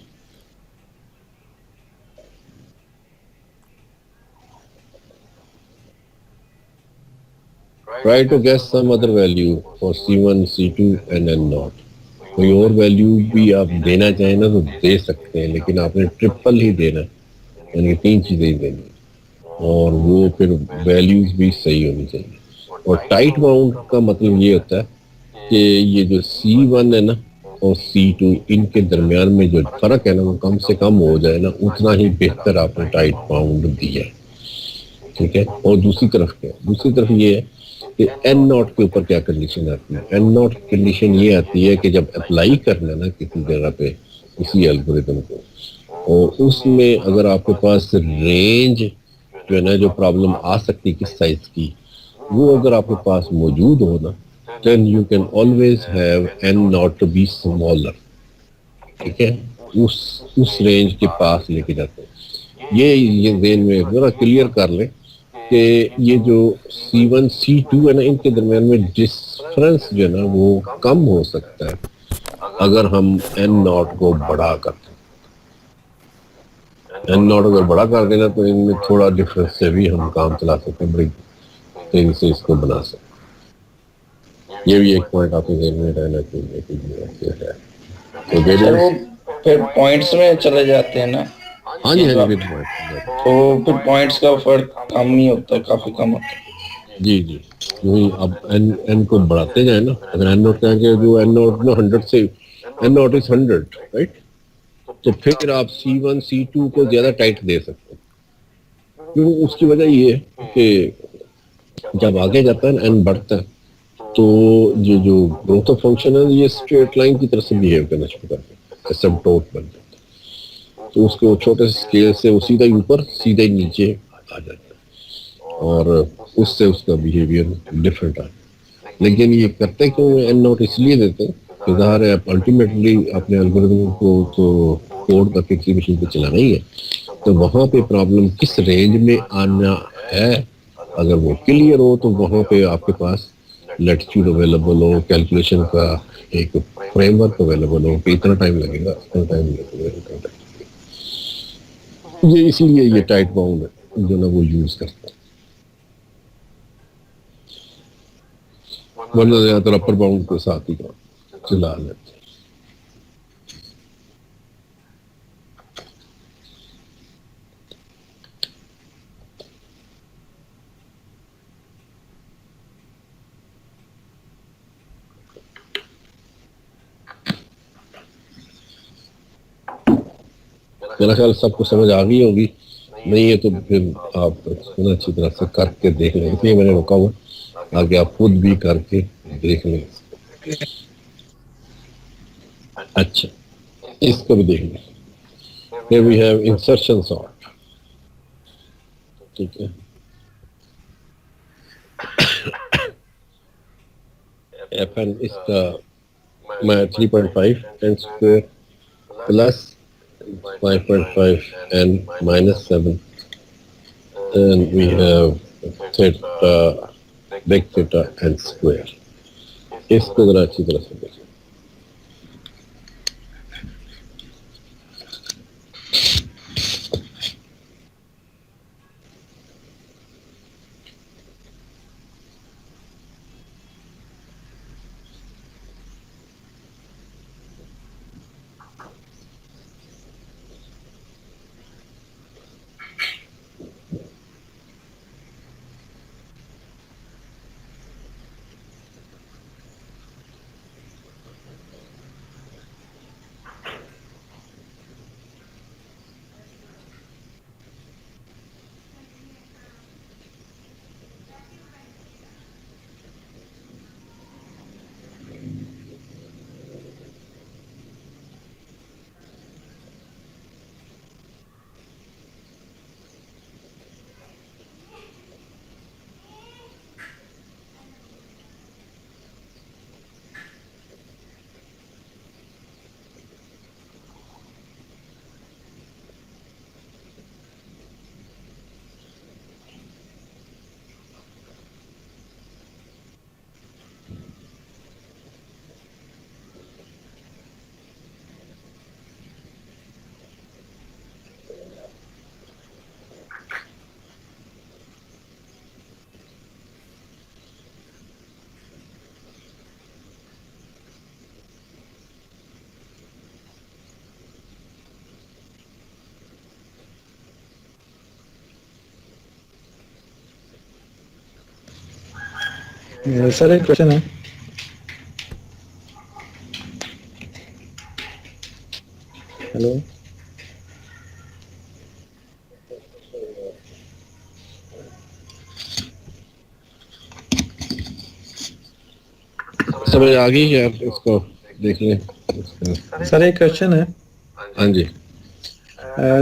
Try to guess some other value for C1, C2 and N naught। कोई और वैल्यू भी आप देना चाहें ना तो दे सकते हैं, लेकिन आपने ट्रिपल ही देना, यानी 3 चीजें ही देनी, और वो फिर वैल्यूज भी सही होनी चाहिए। और टाइट बाउंड का मतलब ये होता है कि ये जो C1 है ना और C2 इनके दरमियान में जो फर्क है ना वो कम से कम हो जाए ना, उतना ही बेहतर आपने टाइट बाउंड दिया है, ठीक है। और दूसरी तरफ ये है कि N नॉट के ऊपर क्या कंडीशन आती है। N नॉट कंडीशन ये आती है कि जब अप्लाई करना ना किसी जगह पे किसी एल्गोरिथम को, और उसमें अगर आपके पास रेंज जो है ना, जो प्रॉब्लम आ सकती है किस साइज की, वो अगर आपके पास मौजूद हो ना, then you can always have n not to be smaller, ठीक है। उस रेंज के पास लेके जाते हैं। ये रेंज में जरा क्लियर कर लें कि ये जो C1 C2 है ना, इनके दरमियान में डिफरेंस जो है ना वो कम हो सकता है अगर हम n नॉट को बड़ा करते हैं। n नॉट अगर बड़ा कर देना तो इनमें थोड़ा डिफरेंस से भी हम काम चला सकते हैं, बड़ी तेजी से इसको बना सकते हैं। ये भी एक पॉइंट आपके ज़हन में रहना चाहिए कि ये है। तो वो फिर पॉइंट्स में चले जाते हैं ना। हाँ जी, तो फिर पॉइंट्स का फर्क कम ही होता है, काफी कम होता है। जी वही अब n को बढ़ाते जाए ना, अगर n नॉट कहेंगे जो n नॉट ना 100 से n नॉट इज 100, राइट, तो फिर आप C1 C2 को ज्यादा टाइट दे सकते हैं। क्यों? उसकी वजह ये है कि जब आगे जाता है n बढ़ता है तो ये जो ग्रोथ ऑफ फंक्शन है ये स्ट्रेट लाइन की तरह से बिहेव करना शुरू करते हैं, एसिम्पटोट बन जाता है। तो उसको छोटे से स्केल से वो सीधा ही ऊपर सीधा ही नीचे आ जाता है, और उससे उसका बिहेवियर डिफरेंट आता है। लेकिन ये करते क्यों n नॉट इसलिए देते हैं कि ज़ाहिर है अल्टीमेटली अपने एल्गोरिथम को तो कोड करके किसी मशीन पे चलाना ही है, तो वहाँ पे प्रॉब्लम किस रेंज में आना है, अगर वो क्लियर हो तो वहाँ पे आपके पास लैटिट्यूड अवेलेबल हो, कैलकुलेशन का एक फ्रेमवर्क अवेलेबल हो कि इतना टाइम लगेगा, इतना टाइम लगेगा। ये इसीलिए ये टाइट बाउंड है जो ना वो यूज करता है, वरना ज्यादातर अपर बाउंड के साथ ही काम चला लेते हैं। मेरा ख्याल सबको समझ आ गई होगी, नहीं है तो फिर आप इसको अच्छी तरह से करके देख लें, इसलिए मैंने रोका हुआ आगे आप खुद भी करके देख लें। अच्छा, इसको भी देख लें। Here we have insertion sort। ठीक है, FN इसका मैं 3.5 n square plus 5.5 n minus 7, and we have theta big theta n square. इसको जरा अच्छी तरह से देखिए। सर एक क्वेश्चन है। हेलो, समझ आ गई क्या? इसको देख लें। सर एक क्वेश्चन है। हाँ जी,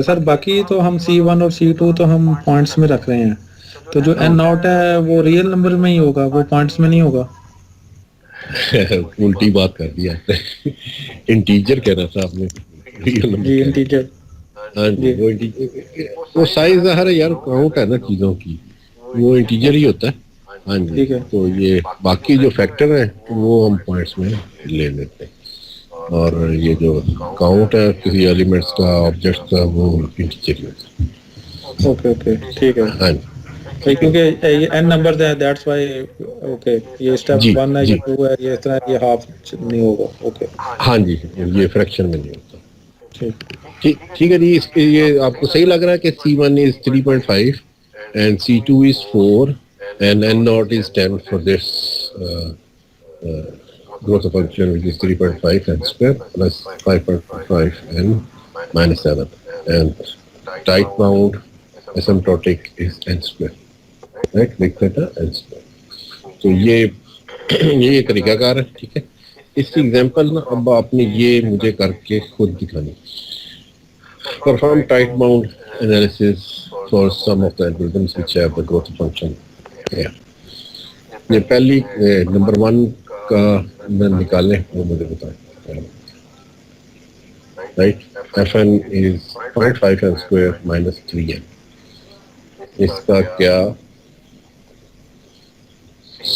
सर बाकी तो हम C1 और C2 तो हम पॉइंट्स में रख रहे हैं, तो जो n नॉट है वो रियल नंबर में ही होगा, वो पॉइंट्स में नहीं होगा? उल्टी बात कर दिया। इंटीजर कह रहा था आपने, रियल नंबर। जी इंटीजर। हाँ जी, वो इंटीजर, वो साइज है यार, काउंट है ना चीजों की, वो इंटीजर ही होता है। हाँ जी, ठीक है। तो ये बाकी जो फैक्टर है वो हम पॉइंट्स में ले लेते हैं, और ये जो काउंट है किसी एलिमेंट्स का, ऑब्जेक्ट का, वो इंटीजर ही होता है। ओके ओके ठीक है। हाँ जी, क्योंकि ये n नंबर है, दैट्स व्हाई। ओके, ये स्टेप जी, 1 है, जी। ये 2 है, ये इतना, ये हाफ नहीं होगा। ओके हाँ जी, ये फ्रैक्शन में नहीं होता। ठीक। ठीक है जी। इसके ये आपको सही लग रहा है कि C1 is 3.5 and C2 is 4 and N naught is 10 for this growth function, which is 3.5 n square plus 5.5 n minus 7, and tight bound asymptotic is n square, right? Big theta n square. तो ये तरीकाकार है। ठीक है, इसकी example ना अब आपने ये मुझे करके खुद दिखानी। Perform tight bound analysis for some of the algorithms which have the growth function here. ये पहली नंबर 1 का निकालें, वो मुझे बताएं। Right, FN is 0.5 n square minus 3n। इसका क्या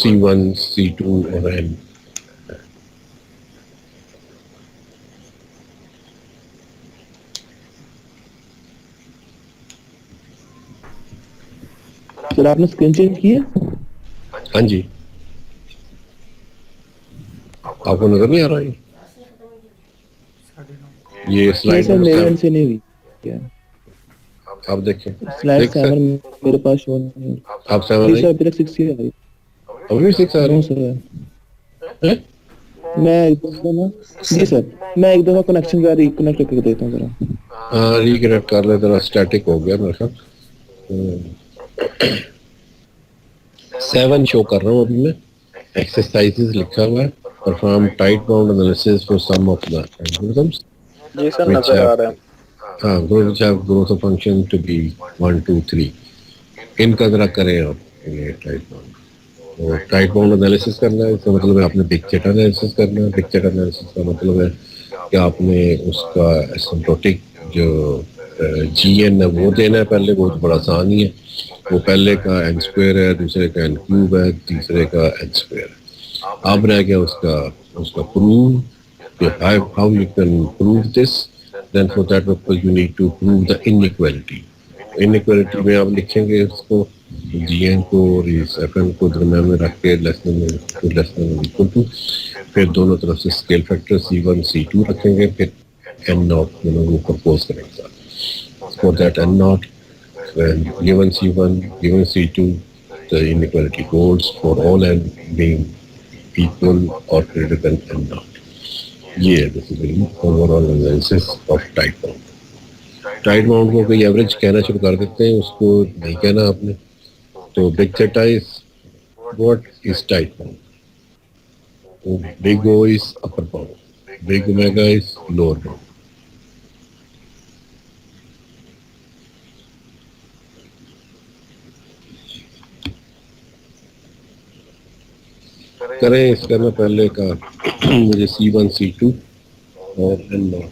C1, C2 और n? सर आपने स्क्रीन चेंज की है? हाँ जी, आपको नजर नहीं आ रहा है? ये स्लाइड सर मेरे एंड से नहीं हुई क्या? आप देखें, स्लाइड 7 मेरे पास शो नहीं है। आप 7 जी सर, अभी तक 6 ही आ रही। अभी 6 आ रहे सर हैं? मैं एक दफा ना, जी सर, मैं एक दफा कनेक्शन का रिकनेक्ट करके देता हूँ जरा। हाँ, रिकनेक्ट कर ले, जरा स्टैटिक हो गया मेरे साथ। 7 शो कर रहा हूँ अभी मैं। एक्सरसाइजेस लिखा हुआ है, perform tight bound analysis for some of the algorithms जी सर नजर आ रहा है। which have growth of function to be 1, 2, 3 इनका जरा करें आप ये टाइट बाउंड। और टाइट बाउंड एनालिसिस करना है, इसका मतलब है आपने बिग चेट एनालिसिस करना है। बिग चेट एनालिसिस का मतलब है कि आपने उसका एसिम्प्टोटिक जो GN है वो देना है पहले। वो तो बड़ा आसान ही है, वो पहले का n स्क्वायर है, दूसरे का n क्यूब है, तीसरे का n स्क्वायर है। अब रह गया उसका उसका prove, how you can prove this, then for that purpose you need to prove the inequality। Inequality में आप लिखेंगे उसको GN को और इस FN को दरम्यान में रख के लेस देन इक्वल टू, फिर दोनों तरफ से स्केल फैक्टर C1 C2 रखेंगे, फिर n नॉट वो प्रपोज करेंगे। For that n not when given C1 given C2 the inequality holds for all n being equal or greater than n naught। ये है basically overall analysis of tight bound. Tight bound को कोई average कहना शुरू कर देते हैं, उसको नहीं कहना आपने। तो big theta is what is tight bound, big O is upper bound, big omega is lower bound. करें इसका मैं पहले का मुझे C1 C2 और n नॉट।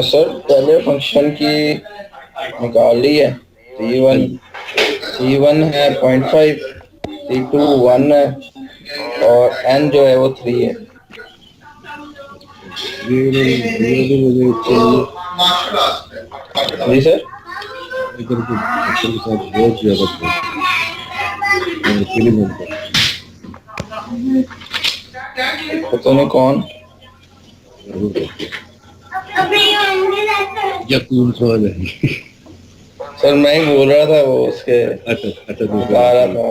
सर पहले फंक्शन की निकाल ली है। C1 है 0.5, C2 1 है और n जो है वो 3 है। जी सर, बहुत ज्यादा पता नहीं कौन यकीन खान है। सर, मैं ही बोल रहा था, वो उसके अच्छा बता रहा था।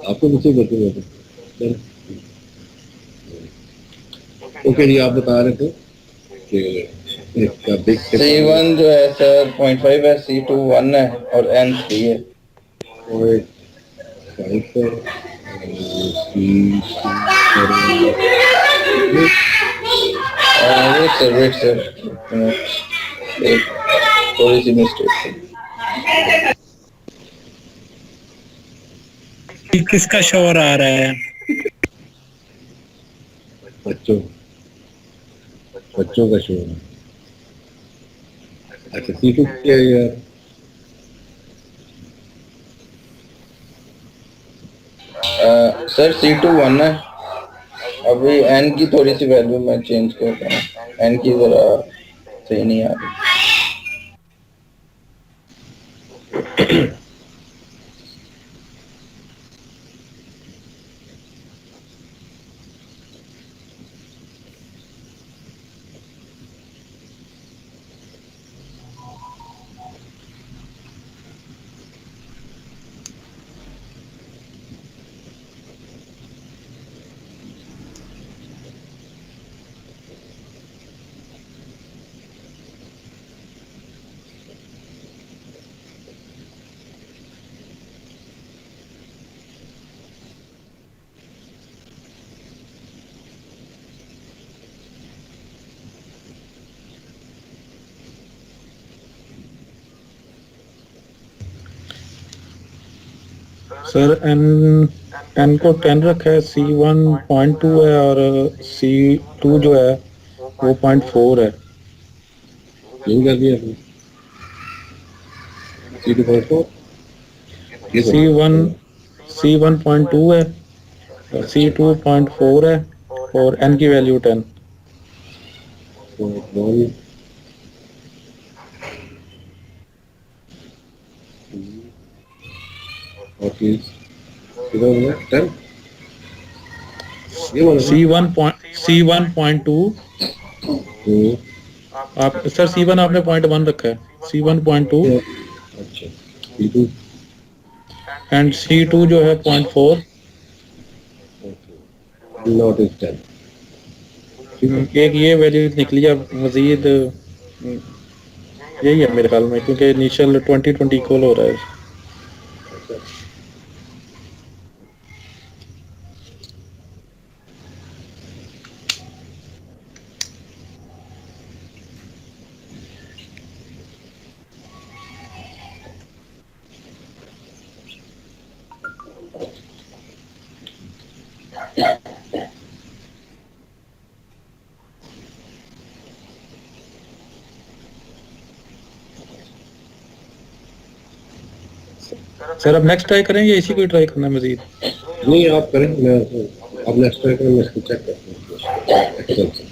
आपको मुझे बताया। ओके जी, आप बता रहे थे कि इसका बिग C1 जो है सर 0.5 है, C2 1 है और n 3 है। और 5 है, वेट सर एक थोड़ी सी मिस्टेक थी। किसका शोर आ रहा है? बच्चों का शो है। अच्छा C2 क्या है यार? सर C2 1 है। अभी n की थोड़ी सी वैल्यू मैं चेंज कर रहा हूँ, n की जरा सही नहीं आ रही। सर n को 10 रखा है, C1 0.2 है और C2 जो है वो 0.4 है। क्यों कर दिया आपने? C2 को C1 0.2 है, C2 0.4 है और n की वैल्यू 10। C1.2 आप सर C1 आपने 0.1 रखा है, C1.2 अच्छा C2 एंड C2 जो है 0.4। Not is 10। एक ये वैल्यू निकली है, मजीद यही है मेरे ख्याल में, क्योंकि इनिशियल 20 इक्वल हो रहा है। सर अब नेक्स्ट ट्राई करें या इसी को ट्राई करना है मजीद? नहीं आप करें, मैं अब नेक्स्ट ट्राई करें, मैं इसको चेक करता हूँ एक्सेल से।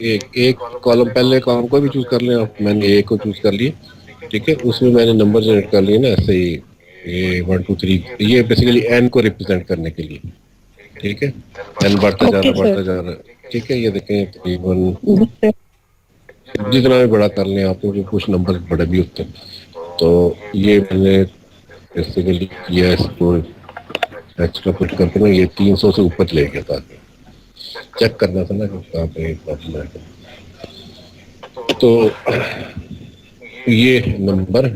एक कॉलम, पहले कॉलम को भी चूज कर लें आप। मैंने ए को चूज कर लिया, ठीक है। उसमें मैंने नंबर जनरेट कर लिए ना, ऐसे ही ये 1 2 3, ये बेसिकली एन को रिप्रेजेंट करने के लिए, ठीक है। एन बढ़ता जा रहा है, ठीक है। ये देखें तकरीबन जितना भी बड़ा कर लें आप, तो कुछ नंबर बड़े भी होते हैं। तो ये मैंने बेसिकली किया, इसको एक्स्ट्रा पुट करके ना ये 300 से ऊपर ले गया था। चेक करना था ना कि कहाँ पे प्रॉब्लम है। तो ये नंबर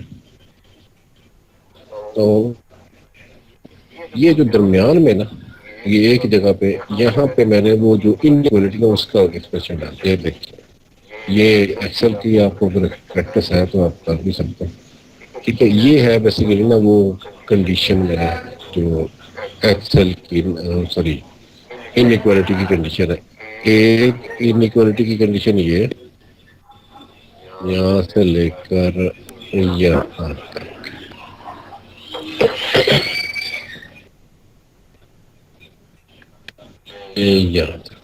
तो ये जो दरमियान में ना, ये एक जगह पे यहाँ पे मैंने वो जो इनइक्वालिटी है उसका एक्सप्रेशन डाल दिया। देखिए ये एक्सेल की आपको अगर प्रैक्टिस है तो आप कर भी सकते हैं। ठीक है, ये है बेसिकली ना वो कंडीशन में जो एक्सेल की सॉरी इनइक्वालिटी की कंडीशन है। एक इनइक्वालिटी की कंडीशन ये यहाँ से लेकर यहाँ तक, यहाँ तक,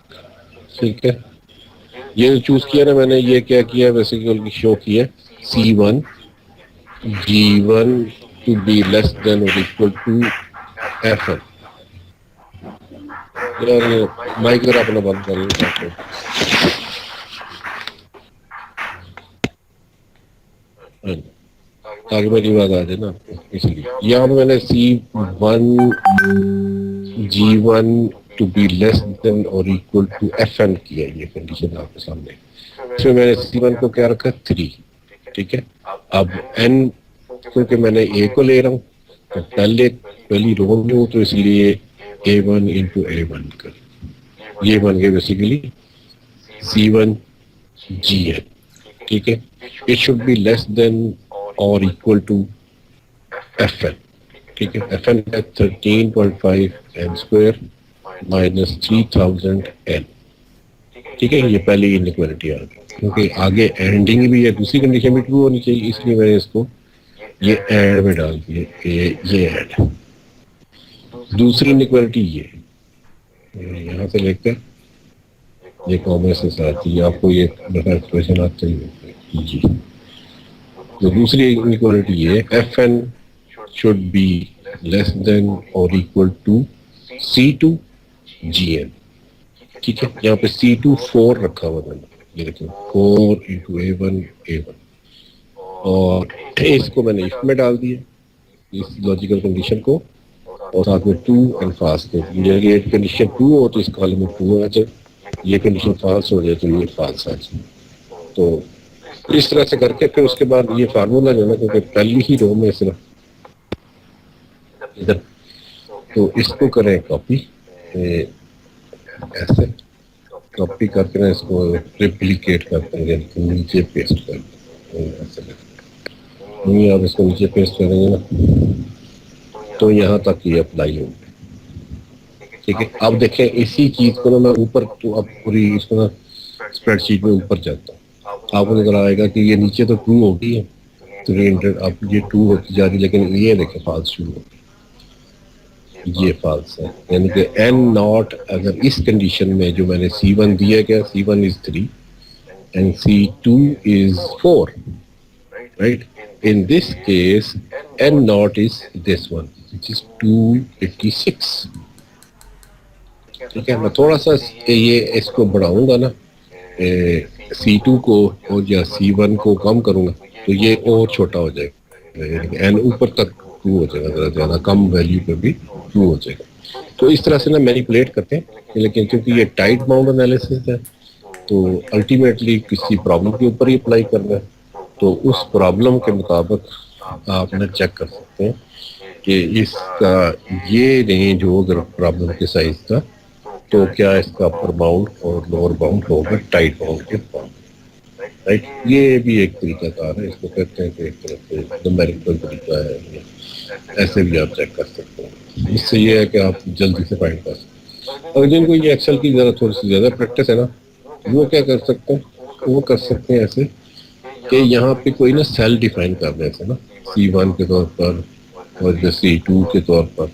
ठीक है। ये जो चूज किया ना मैंने, ये क्या किया बेसिकली शो किया C1 G1 to be less than और इक्वल टू F1। यार माइक अगर अपना बंद कर लो ताकि मेरी बात आ जाए ना आपको, इसलिए यहाँ पे मैंने C1 G1 to be less than और इक्वल टू Fn किया। ये कंडीशन आपके सामने, इसमें मैंने C1 को क्या रखा 3, ठीक है। अब n क्योंकि मैंने a को ले रहा हूँ तो पहली रो में हूँ तो इसलिए a1 इंटू a1 कर, ये बन गया बेसिकली C1 Gn, ठीक है। It should B less than और इक्वल टू Fn, ठीक है। Fn है 13.5 n स्क्वायर माइनस 3000 n, ठीक है। ये पहली इनइक्वालिटी आ गई, क्योंकि आगे एंडिंग भी है, दूसरी कंडीशन भी ट्रू होनी चाहिए, इसलिए मैंने इसको ये एंड में डाल दिया। ये एंड दूसरी इनइक्वालिटी ये यहाँ से लेकर ये कॉमन से साथ ही आपको ये एक्सप्रेशन आता ही जी। तो दूसरी इनइक्वालिटी ये Fn should be less than और इक्वल टू C2 Gn, ठीक है। यहाँ पे C2 4 रखा हुआ मैंने, ये देखो 4 इंटू A1 और इसको मैंने इफ में डाल दिया, इस लॉजिकल कंडीशन को, और साथ में 2 एंड फाल्स को। ये कंडीशन 2 हो तो इस कॉलम में 2 आ जाए, ये कंडीशन फाल्स हो जाए तो ये फाल्स आ जाए। तो इस तरह से करके फिर उसके बाद ये फार्मूला जो है ना, क्योंकि पहली ही रो में सिर्फ इधर, तो इसको करें कॉपी, ऐसे कॉपी करके ना इसको रिप्लिकेट करते हैं, नीचे पेस्ट करते हैं ऐसे। नहीं आप इसको नीचे पेस्ट करेंगे ना तो यहाँ तक ये अप्लाई होगी, ठीक है। अब देखें इसी चीज को ना मैं ऊपर, तो अब पूरी इसको ना स्प्रेडशीट में ऊपर जाता हूँ, आपको नजर आएगा कि ये नीचे तो 2 हो गई है 300, अब ये 2 होती जा रही, लेकिन ये देखें फाल्स शुरू हो, ये फाल्स है। यानी कि n नॉट अगर इस कंडीशन में जो मैंने C1 दिया गया, C1 is 3 and C2 is 4, right? In this case n naught is this one which is 286, ठीक है। मैं थोड़ा सा ये इसको बढ़ाऊंगा ना, C2 को और या C1 को कम करूंगा तो ये और छोटा हो जाएगा, यानी n ऊपर तक 2 हो जाएगा, ज़रा ज़्यादा कम वैल्यू पे भी 2 हो जाएगा। तो इस तरह से ना मैनिपुलेट करते हैं, लेकिन क्योंकि ये टाइट बाउंड एनालिसिस है तो अल्टीमेटली किसी प्रॉब्लम के ऊपर ही अप्लाई करना है, तो उस प्रॉब्लम के मुताबिक आप ना चेक कर सकते हैं कि इसका ये रेंज हो अगर प्रॉब्लम के साइज का, तो क्या इसका अपर बाउंड और लोअर बाउंड होगा टाइट बाउंड के बाउंड, राइट। ये भी एक तरीका कार है, इसको कहते हैं कि एक तरह से न्यूमेरिकल तरीका है, ऐसे भी आप चेक कर सकते हैं। इससे ये है कि आप जल्दी से फाइंड कर सकते हैं। और जिनको ये एक्सेल की ज़रा थोड़ी सी ज़्यादा प्रैक्टिस है ना, वो क्या कर सकते हैं, वो कर सकते हैं ऐसे कि यहाँ पे कोई ना सेल डिफाइन कर दें ऐसे ना, C1 के तौर पर और C2 के तौर पर,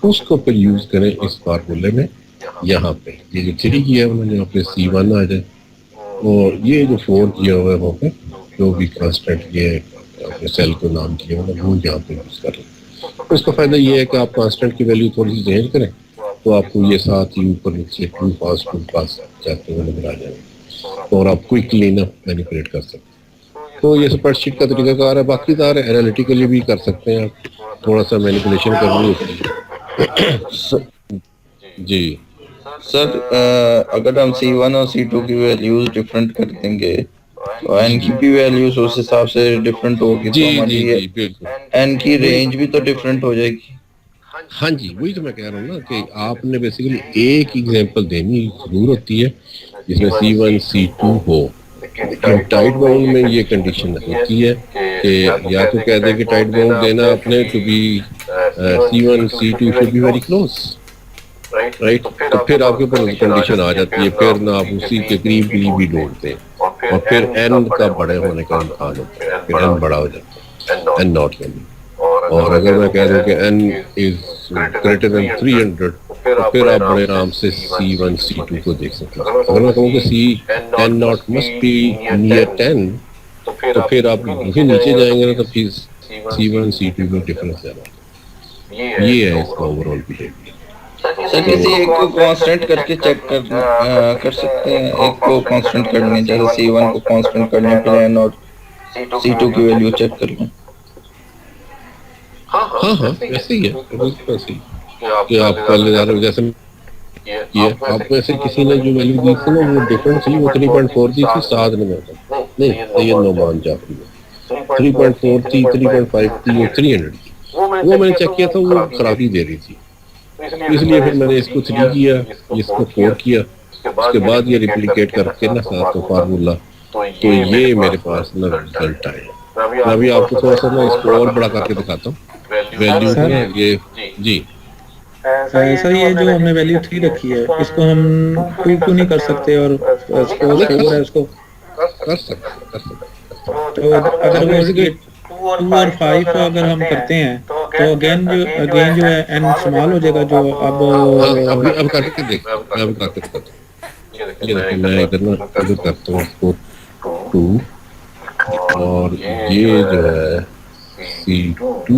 उसको फिर यूज़ करें इस फार्मूले में। यहाँ पे ये जो 3 किया है उन्होंने, यहाँ पे C1 आ जाए, और ये जो 4 किया हुआ है वहाँ पे जो भी कांस्टेंट ये अपने सेल को नाम किया हुआ है वो यहाँ पे यूज़ कर लें। तो इसका फ़ायदा ये है कि आप कांस्टेंट की वैल्यू थोड़ी सी चेंज करें तो आपको ये साथ ही ऊपर नीचे टू पास जाते हुए नजर आ जाएंगे और आप क्विकली ना मैनिपुलेट कर सकते हैं। तो ये स्प्रेडशीट का तरीकाकार है, बाकी सारे एनालिटिकली भी कर सकते हैं, आप थोड़ा सा मैनिपुलेशन करनी होती है। जी सर, अगर हम C1 और C2 की वैल्यूज डिफरेंट कर देंगे तो n की p वैल्यूज उस हिसाब से डिफरेंट होगी, जी तो जी हमारी जी बिल्कुल। n की रेंज भी तो डिफरेंट हो जाएगी। हाँ जी, वही तो मैं कह रहा हूँ ना कि आपने बेसिकली एक एग्जांपल देनी जरूर होती है जिसमें C1 C2 हो, लेकिन टाइट बाउंड में ये कंडीशन होती है कि या तो कह दे कि टाइट बाउंड देना आपने to be C1 C2 should be very close, right. तो फिर आपके ऊपर कंडीशन आ जाती है, फिर ना आप उसी के करीब करीब ही ढूंढते हैं और फिर n का बड़े होने का इम्कान होता है, फिर n बड़ा हो जाता है, n नॉट वैल्यू। और अगर मैं कह दूं कि n इज ग्रेटर देन 300 तो फिर आप बड़े आराम से C1 C2 को देख सकते हैं। अगर मैं कहूँ कि n not must be near 10 तो फिर आप भी नीचे जाएंगे ना, तो फिर C1 C2 में डिफरेंस है। ये है इसका ओवरऑल बिहेवियर। सर किसी एक को कांस्टेंट करके चेक कर सकते हैं, एक को कांस्टेंट कर लें, जैसे C1 को कांस्टेंट कर लें, फिर n और C2 की वैल्यू चेक कर लें। हाँ हाँ ऐसे ही है, बिल्कुल ऐसे ही कि आप पहले जैसे ये आप में से किसी ने जो वैल्यू दी थी ना वो डिफरेंट थी, वो 3.4 दी थी, साथ में नहीं ये नोमान जाफरी है 3.4 थी, 3.5 थी और 300 थी। वो मैंने चेक किया था, वो खराबी दे रही थी, इसलिए फिर मैंने इसको 3 किया, इसको 4 किया, उसके बाद ये रिप्लिकेट करके ना साथ में फार्मूला, तो ये मेरे पास ना रिजल्ट आया। मैं अभी आपको थोड़ा सा ना इसको और बड़ा करके दिखाता हूँ वैल्यू सर, ये जी सर ये जो हमने वैल्यू 3 रखी है, इसको हम 2 क्यों नहीं कर सकते और स्कोर 4 है उसको कर सकते तो अगर वो 2 और 5 अगर हम करते हैं तो अगेन जो है n स्मॉल हो जाएगा, जो अब करके देख, मैं अब करके दिखाता हूँ। ये देखिए मैं इधर ना इधर करता हूँ इसको 2 और ये जो है C2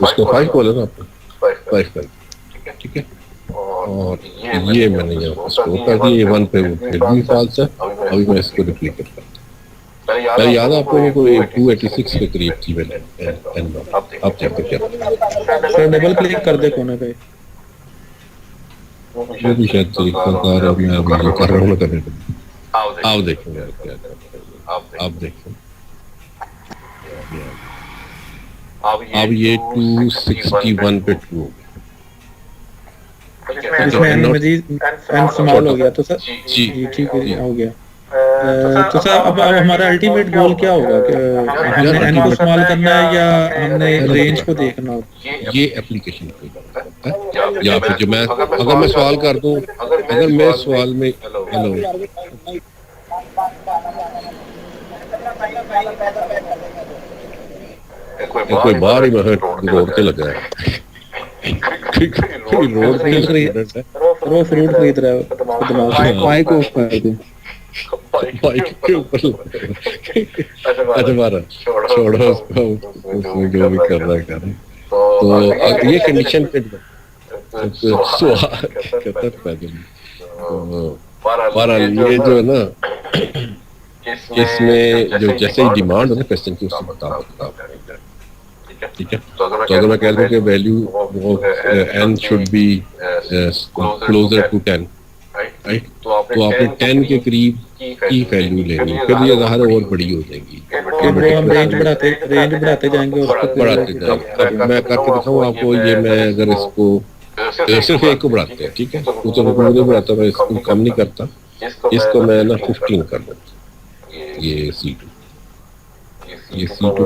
उसको 5 बोला ना आपने, 5 कर, ठीक है। और ये मैंने यहाँ स्कोर कर दिया, ये 1 पे फिर भी फॉल्स है। अभी मैं इसको रिप्लिकेट करता हूँ। पहले याद है आपको वो 286 के करीब थी वैल्यू अब चेक कर सर डबल क्लिक कर दे कोने पे, वो भी शायद तरीका कार है, मैं अभी जो कर रहा हूँ ना करने को आप देखेंगे क्या करते हैं, आप देखें अब ये 261 पे 2 हो गया, इसमें n मजीद n स्मॉल हो गया, तो सर जी ठीक है हो गया। तो सर अब हमारा अल्टीमेट गोल क्या होगा कि हमने n को स्मॉल करना है या हमने रेंज को देखना होगा? ये एप्लीकेशन पे है या फिर जो मैं अगर मैं सवाल कर दूं, अगर मैं सवाल में हेलो कोई बाहर ही मैं रोड पे लगा है रोड पे स्टूडेंट है, वो फ्रूट खरीद रहा है, माइक ऑफ कर दे। बाइक के ऊपर अच्छा मारा छोड़ो उसको, उसमें जो भी कर रहा है करे। तो ये कंडीशन पे सवाल कहता पैदल पर ये जो है ना इसमें जो जैसे ही डिमांड हो ना क्वेश्चन की उससे बता ठीक है। तो अगर मैं कह दूं कि value n should be closer to 10 right, तो आपने 10 के करीब की वैल्यू लेनी है, फिर ये ज़ाहिर और बड़ी हो जाएगी, फिर हम रेंज बढ़ाते जाएंगे उसको बढ़ाते जाएंगे। अब मैं करके दिखाऊं आपको, ये मैं अगर इसको सिर्फ एक को बढ़ाते हैं, ठीक है, तो पूरे बढ़ाता मैं इसको कम नहीं करता, इसको मैं ना 15 कर देता, ये C2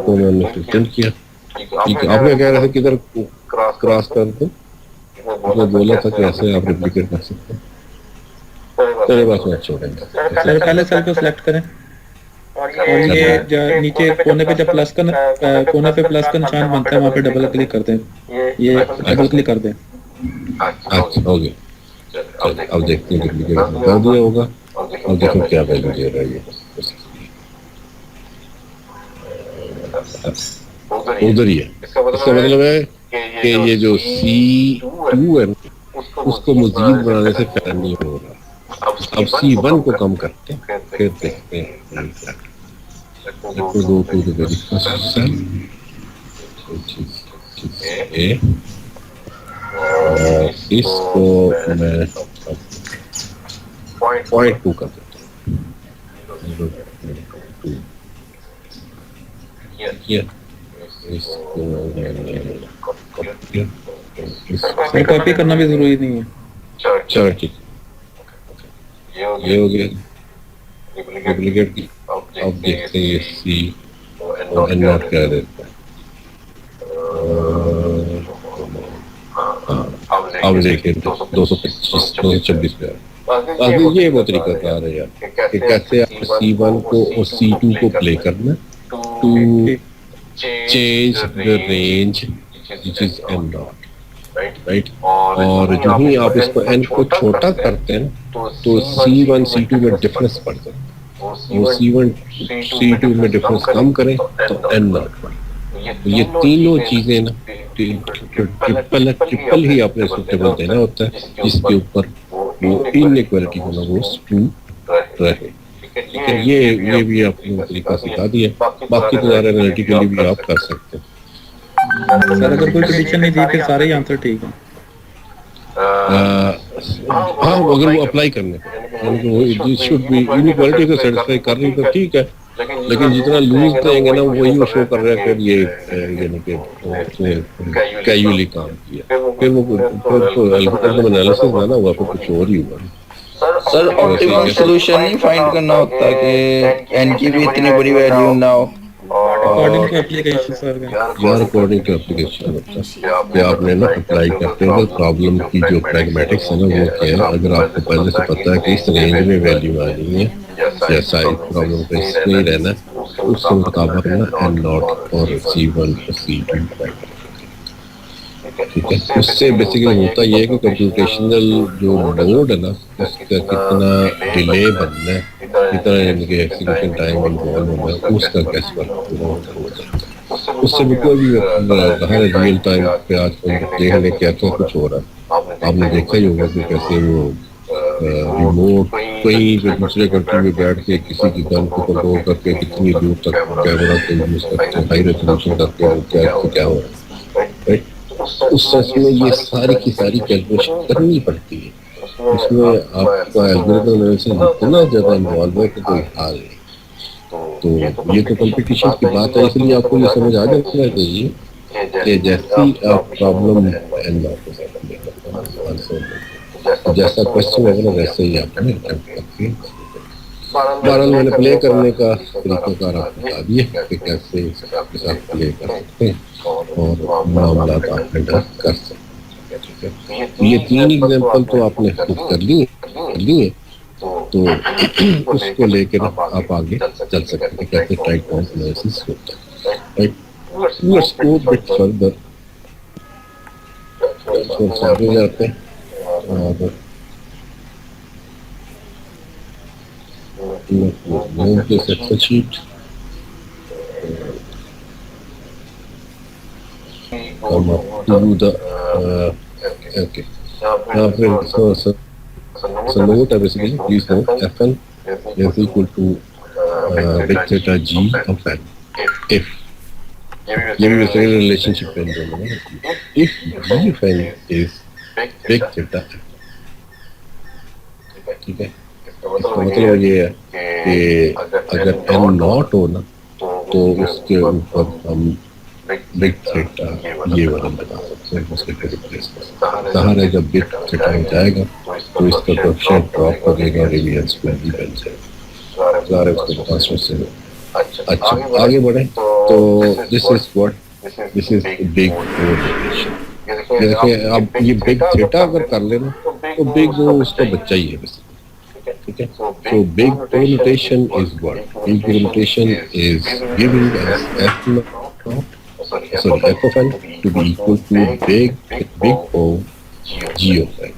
को मैंने 15 किया, ठीक है। आपने कह रहे थे किधर क्रॉस कर दो, आपने बोला था कि ऐसे आप रिप्लिकेट कर सकते हैं, चलिए बस मैं छोड़ेंगे। सर पहले सेल को सिलेक्ट करें और ये नीचे कोने पे जब कोने पे प्लस का निशान बनता है वहाँ पे डबल क्लिक कर दें, ये डबल क्लिक कर दें। अच्छा हो गया, अब देखते हैं रिप्लिकेट कर दिया होगा, अब देखो क्या वैल्यू दे रहा है ये, उधर ही है। इसका मतलब है कि ये जो C2 है उसको मजीद बनाने से पैर नहीं हो रहा। अब C1 को कम करते हैं, फिर देखते हैं और इसको मैं 0.2 कर देता हूँ। किया, इसको सर कॉपी करना भी जरूरी नहीं है। चलो ठीक, ये हो गया डुप्लीकेट की। अब देखते हैं ये सी और एन नॉट क्या देता है। अब देखिए 225 पे आगे ये वो तरीका कार है यार कि कैसे आप C1 को और C2 को प्ले करना to change the range which is n naught, right. और जो ही आप इसको एन को छोटा करते हैं तो C1 C2 में डिफरेंस बढ़ जाता है। वो C1 C2 में डिफरेंस कम करें तो एन नॉट बढ़े। ये तीनों चीजें ना ट्रिपल ही आपने सुटेबल देना होता है जिसके ऊपर वो इनइक्वालिटी को ना वो स्मूथ रहे। लेकिन ये भी आपने तरीका सिखा दिया, बाकी तो ज़्यादा एनालिटिकली भी आप कर सकते हैं। सर अगर कोई कंडीशन नहीं दी फिर सारे ही आंसर ठीक है। हाँ अगर वो अप्लाई करने यानी कि वो शुड बी इनइक्वालिटी को सेटिस्फाई कर रही तो ठीक है, लेकिन जितना लूज देंगे ना वही वो शो कर रहा है कि ये यानी कि उसने कैजुअली काम किया, फिर वो एल्गोरिथम एनालिसिस ना हुआ फिर कुछ और ही हुआ। सर ऑप्टिमम सॉल्यूशन नहीं फाइंड करना होता कि एन की भी इतनी बड़ी वैल्यू ना हो अकॉर्डिंग टू एप्लीकेशन सर यार अकॉर्डिंग टू एप्लीकेशन होता है कि आपने ना अप्लाई करते हैं प्रॉब्लम की जो प्रैग्मेटिक्स है ना वो क्या है। अगर आपको पहले से पता है कि इस रेंज में वैल्यू आनी है जैसा इस प्रॉब्लम पे इसमें ही रहना उसके मुताबिक ना एन नॉट और C1 और C2 ठीक है। उससे बेसिकली होता ये है कि कंप्यूटेशनल जो मोड है ना उसका कितना डिले बनना है, कितना इनके एग्जीक्यूशन टाइम इन्वॉल्व होना है उसका कैसे वर्क उससे भी कोई भी हर रियल टाइम पे आजकल देख ले क्या कुछ हो रहा है। आपने देखा ही होगा कि कैसे वो रिमोट कहीं पे दूसरे कंट्री में बैठ के किसी की गन को कंट्रोल करके कितनी दूर तक कैमरा को यूज करते हैं, हाई रेजोल्यूशन करके वो क्या हो रहा है, राइट। उस सेंस में ये सारी की सारी कैलकुलेशन करनी पड़ती है। उसमें आपका एल्गोरिथम एनालिसिस इतना ज़्यादा इन्वॉल्व है कि कोई हाल नहीं। तो ये तो कंपटीशन की बात है, इसलिए आपको ये समझ आ जाना चाहिए कि जैसी आप प्रॉब्लम जैसा क्वेश्चन है ना वैसे ही आपने अटेम्प्ट करके बहरहाल मैंने प्ले करने का तरीकाकार आपको बता दिया कि कैसे आपके साथ प्ले कर सकते हैं और मामला आप हैंडल कर सकते हैं, ठीक है। तो ये तीन एग्जाम्पल तो आपने खुद कर लिए तो उसको लेकर आप आगे चल सकते हैं कैसे टाइप काउंट एनालिसिस होता है, right. Let's go bit further समझ जाते हैं और move this Excel sheet. Come up to the okay. Now friends, so note basically please note Fn is equal to big theta G of n. If ये भी वैसे relationship पे दोनों है, if G of n is big theta, ठीक है। इसका मतलब ये है कि अगर n नॉट हो ना तो उसके ऊपर हम बिग थीटा ये वाला लगा सकते हैं, उसके पे रिप्लेस कर सकते हैं। सहारा जब बिग थीटा हो जाएगा तो इसका कोएफिशिएंट ड्रॉप करेगा, रेडियंस में भी बन जाएगा। सारे उसके पास से अच्छा आगे बढ़े तो दिस इज बिग कोरिलेशन। देखिए अब ये बिग थीटा अगर कर लेना तो बिग वो उसका बच्चा ही है बेसिकली, ठीक है। So big O notation is what? Big O notation is giving us f of n to be equal to big O G of n,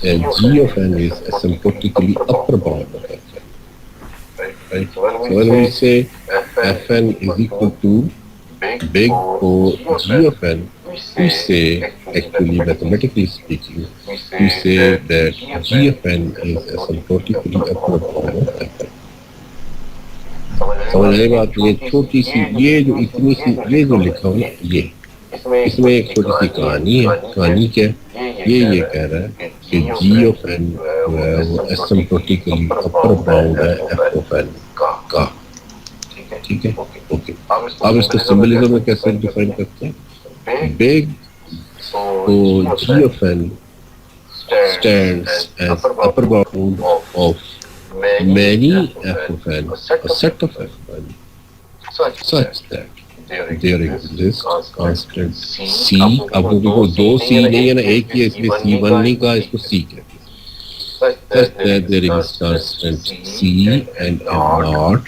and G of n is asymptotically upper bound of f, right? So when we say fn is equal to big O G of n, we say actually mathematically speaking we say that G of n is asymptotically upper bound of fn। समझ आए बात। ये छोटी सी ये जो इतनी सी ये जो लिखा हुआ ये इसमें एक छोटी सी कहानी है। कहानी क्या है? ये कह रहा है कि G of n जो है वो asymptotically upper bound है f of n का, ठीक है, ओके। अब इसको सिंबलिज्म में कैसे डिफाइन करते हैं? बिग, तो G of N stands as upper bound of many f of n, a set of f of n, such that there exists constant c. अब देखो दो c नहीं है ना, एक ही है, इसलिए c1 नहीं कहा, इसको c कहते हैं. Such that there exists constant c and m naught,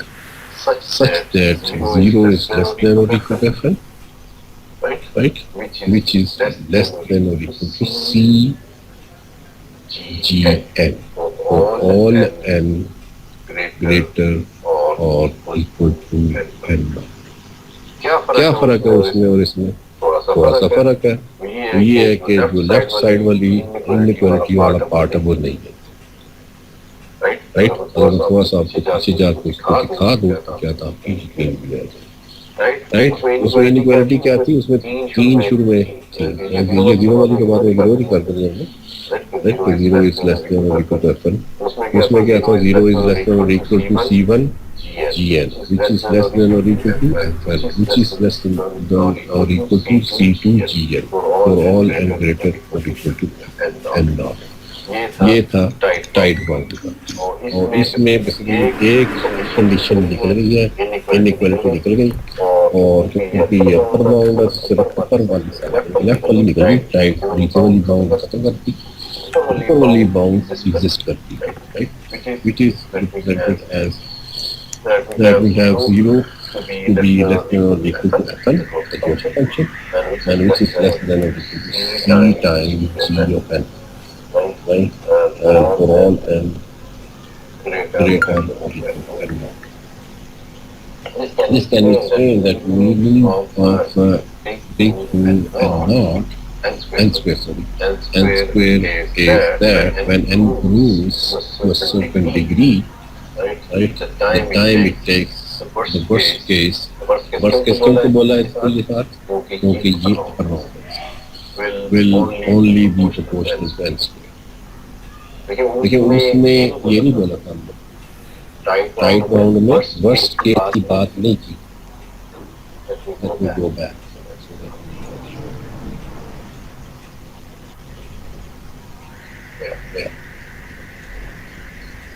such that 0 is less than or equal to fn, right? Which is less than or equal to c Gn for all n greater or equal to n. क्या फर्क है उसमें और इसमें? थोड़ा सा फर्क है. तो ये है कि जो लेफ्ट साइड वाली इनइक्वालिटी वाला पार्ट है वो नहीं है, राइट? अगर मैं थोड़ा सा आपको पीछे जाकर उसको दिखा दूं तो क्या था, आपकी यकीन भी आ जाए, राइट? उसमें इनइक्वालिटी क्या थी? उसमें 3 शुरू में थी. ये जीरो वाली के बाद में विरोध ही कर दिया हमने, right? So 0 is less than or equal to fn. उसमें क्या था? 0 is less than or equal to c1 gn, which is less than or equal to fn, which is less than or equal to c2 gn for all n greater or equal to n naught. ये था tight bound का. और इसमें basically एक condition निकल गई है, inequality निकल गई, और क्योंकि ये अपर बाउंड है सिर्फ अपर वाली साइड, लेफ्ट वाली निकल गई, टाइट नीचे वाली बाउंड खत्म कर दी, ऊपर वाली बाउंड एग्जिस्ट करती है, right? Which is represented as that we have 0 to be less than or equal to fn, the Gaussian function, and which is less than or equal to c times g of n, right? And for all n greater or equal to n naught. This can explain that meaning of big O n naught, n square, sorry, n square is that when n grows to a certain degree, right, the time it takes, the worst case क्यों बोला इसको ये बात? क्योंकि ये upper bound will only be proportional to n square. देखिए उसमें ये नहीं बोला था हमने, टाइट बाउंड में वर्स्ट केस की बात नहीं की. Let me go back.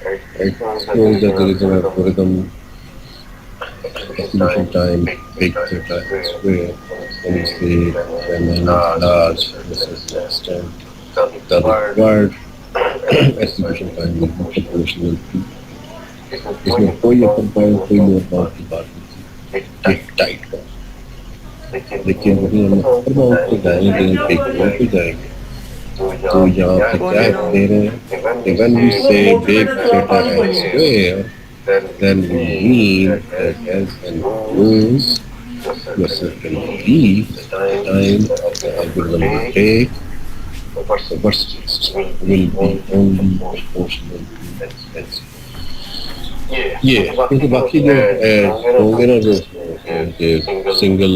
Right. Suppose that there is an algorithm, execution time big theta square, and we say when n is large, this is the extent, the required execution time will be proportional to. इसमें कोई upper bound कोई lower bound की बात नहीं थी, एक tight bound. लेकिन वही हम अपर बाउंड पे जाएंगे, बिग बाउंड पे जाएंगे, तो यहाँ पे क्या दे रहे हैं? When we say big theta n square, then we mean that as n grows to a certain degree, the time of the algorithm will take, the worst will be only proportional to n square. ये क्योंकि बाकी जो होंगे ना, जो single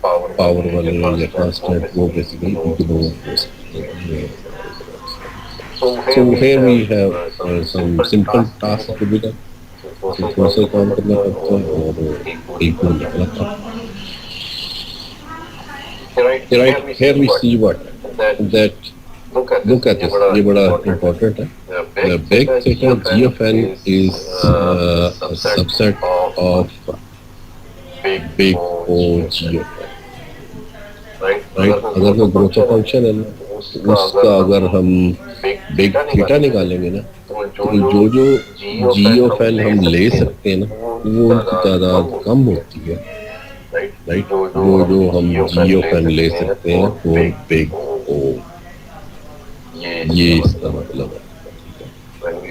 power वाले या constant, वो बेसिकली उनके दोनों हो सकते हैं. So here we have some simple tasks to be done. थोड़ा सा काम करना पड़ता है और एक को निकला था. Right, here we see what that. Look at this. ये बड़ा important है. The big theta g of n is a subset of big O g of n. Right? अगर वो ग्रोथ फंक्शन है ना, उसका अगर हम बिग थीटा निकालेंगे ना, तो जो g of n हम ले सकते हैं ना, वो उनकी तादाद कम होती है, राइट? जो हम g of n ले सकते हैं वो बिग O, ये इसका मतलब है.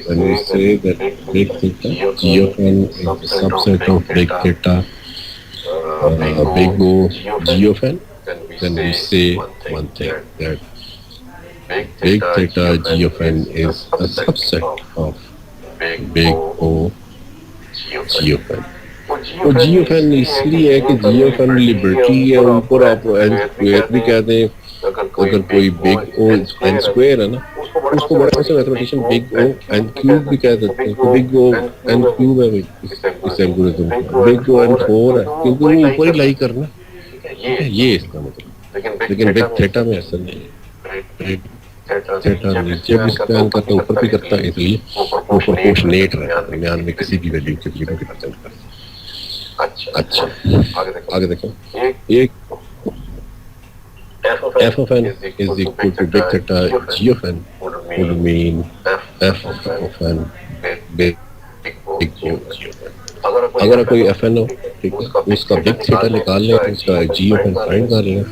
When we say that big theta g of n is a subset of big theta big O g of n, then we say one thing, that big theta g of n is a subset of big O g of n. तो g of n इसलिए है कि g of n liberty है, ऊपर आप n square भी कहते हैं. अगर कोई बिग O n स्क्वायर है ना, उसको बड़े से mathematician big O n cube भी कह देते हैं, तो बिग ओ एन क्यूब है भाई इस एल्गोरिथम का, बिग ओ एन 4 है क्योंकि वो ऊपर ही लाई करना, ठीक है, ये इसका मतलब। लेकिन बिग थीटा में ऐसा नहीं है, थीटा नीचे भी स्पैन करता है ऊपर भी करता है, इसलिए वो प्रोपोर्शनेट रहता है, दरमियान में किसी भी वैल्यू के लिए रिप्रेजेंट करता है। अच्छा आगे देखो, एक f of n is equal to big theta g of n would mean f of n big O g of n। अगर कोई fn हो, ठीक है, उसका बिग थीटा निकाल लें, उसका g of n फाइंड कर लें,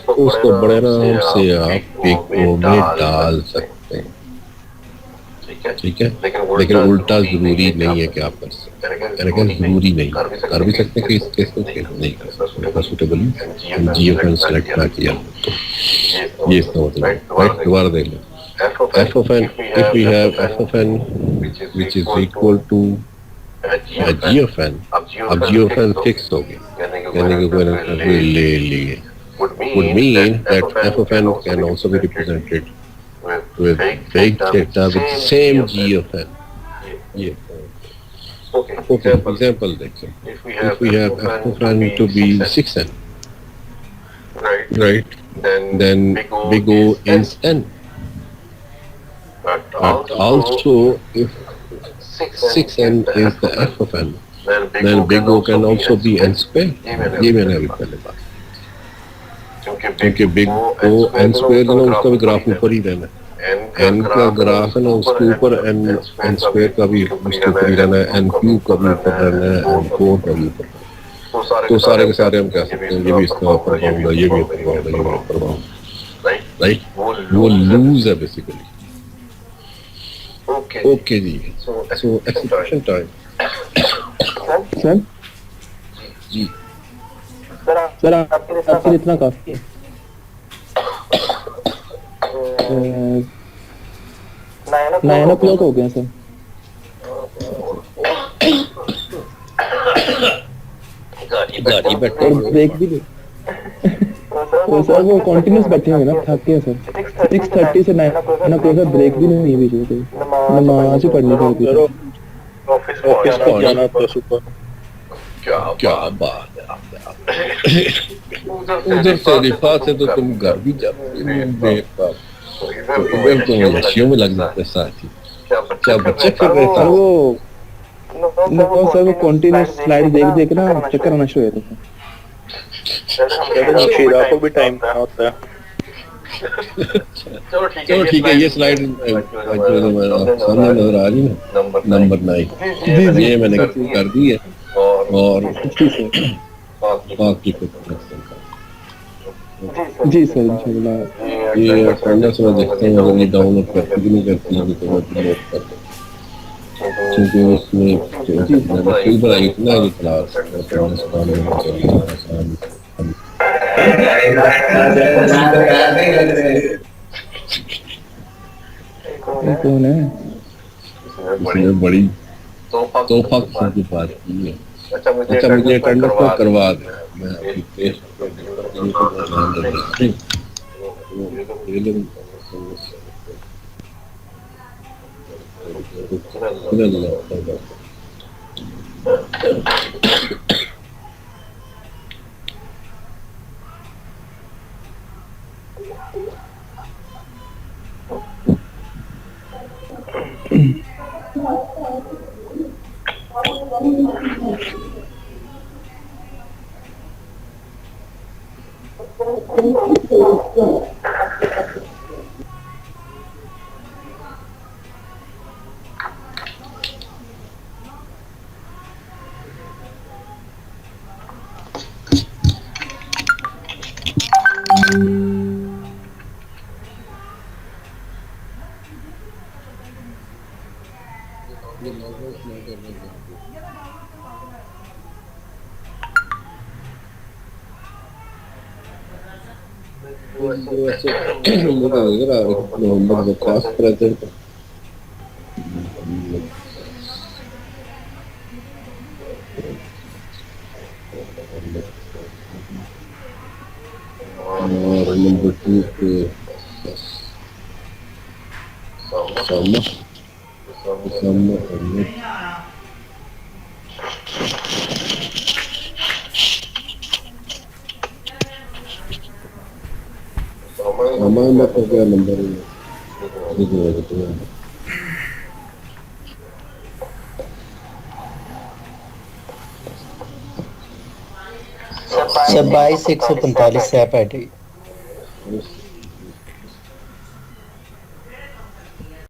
तो उसको बड़े आराम से आप बिग O में डाल सकते हैं, ठीक है, लेकिन उल्टा जरूरी नहीं है कि आप कर सकते हैं, जरूरी नहीं, कर भी सकते हैं कि इस केस में नहीं कर सकते, suitably g of n select ना किया तो ये इसका मतलब है। राइट, दोबारा देख लो, f of n, if we have f of n which is equal to g of n, अब g of n फिक्स हो गया, यानी कि कोई ले लिए, would mean that f of n can also be represented with big theta with same g of n। Yeah. Okay. Example देखो, if we have f of n to be 6n, right? Then big O is n. But also, if 6n is the f of n, then big O can also be n square। ये मैंने अभी पहले बात, क्योंकि big O n square ना, उसका भी graph ऊपर ही रहना है, n का ग्राफ है ना, उसके ऊपर n स्क्वायर का भी उसके ऊपर ही रहना है, n क्यूब का भी ऊपर रहना है, n 4 का भी ऊपर, तो सारे के सारे हम कह सकते हैं ये भी इसका ऊपर बाउंड है, ये भी ऊपर बाउंड है, ये भी ऊपर बाउंड, राइट, वो लूज है बेसिकली। ओके जी, सो एक्सप्रेशन टाइम सर जी, सर आपके लिए इतना काफी है। 9 o'clock हो गया सर। गाड़ी बैठे और ब्रेक भी तो सर वो कंटिन्यूस बैठे हुए ना, थक गए सर। 6:30 से 9 o'clock सर, ब्रेक भी नहीं बीच में, नमाज ही पढ़नी पड़ती है। ऑफिस को जाना था सुबह। क्या बात है, उधर से रिफा से तो तुम घर भी जाते हो, इधर तो मलेशिया में लग जाते साथ ही, क्या बच्चे कर रहे थे वो सर, वो कंटिन्यूस स्लाइड देख देख ना चक्कर आना शुरू हो गया था। शीरा को भी टाइम देना होता है। चलो ठीक है, ये स्लाइड सामने नजर आ रही है नंबर 9, ये मैंने कर दी है, और बाकी जी सर इंशाल्लाह। ये अटेंडेंस में देखते हैं, अगर ये डाउनलोड करती कि नहीं करती है तो मैं डाउनलोड कर दूँ, क्योंकि उसमें मैंने कई बार आई थी ना ये क्लास, अटेंडेंस डाउनलोड कर कौन है इसमें बड़ी तोहफा किस्म की बात की है। अच्छा मुझे अटेंडेंस को करवा दे, मैं आपकी पेश मोहम्मद वकास प्रेजेंट और नंबर 2 पे हमारा तो क्या नंबर है सर 22 145 सैप है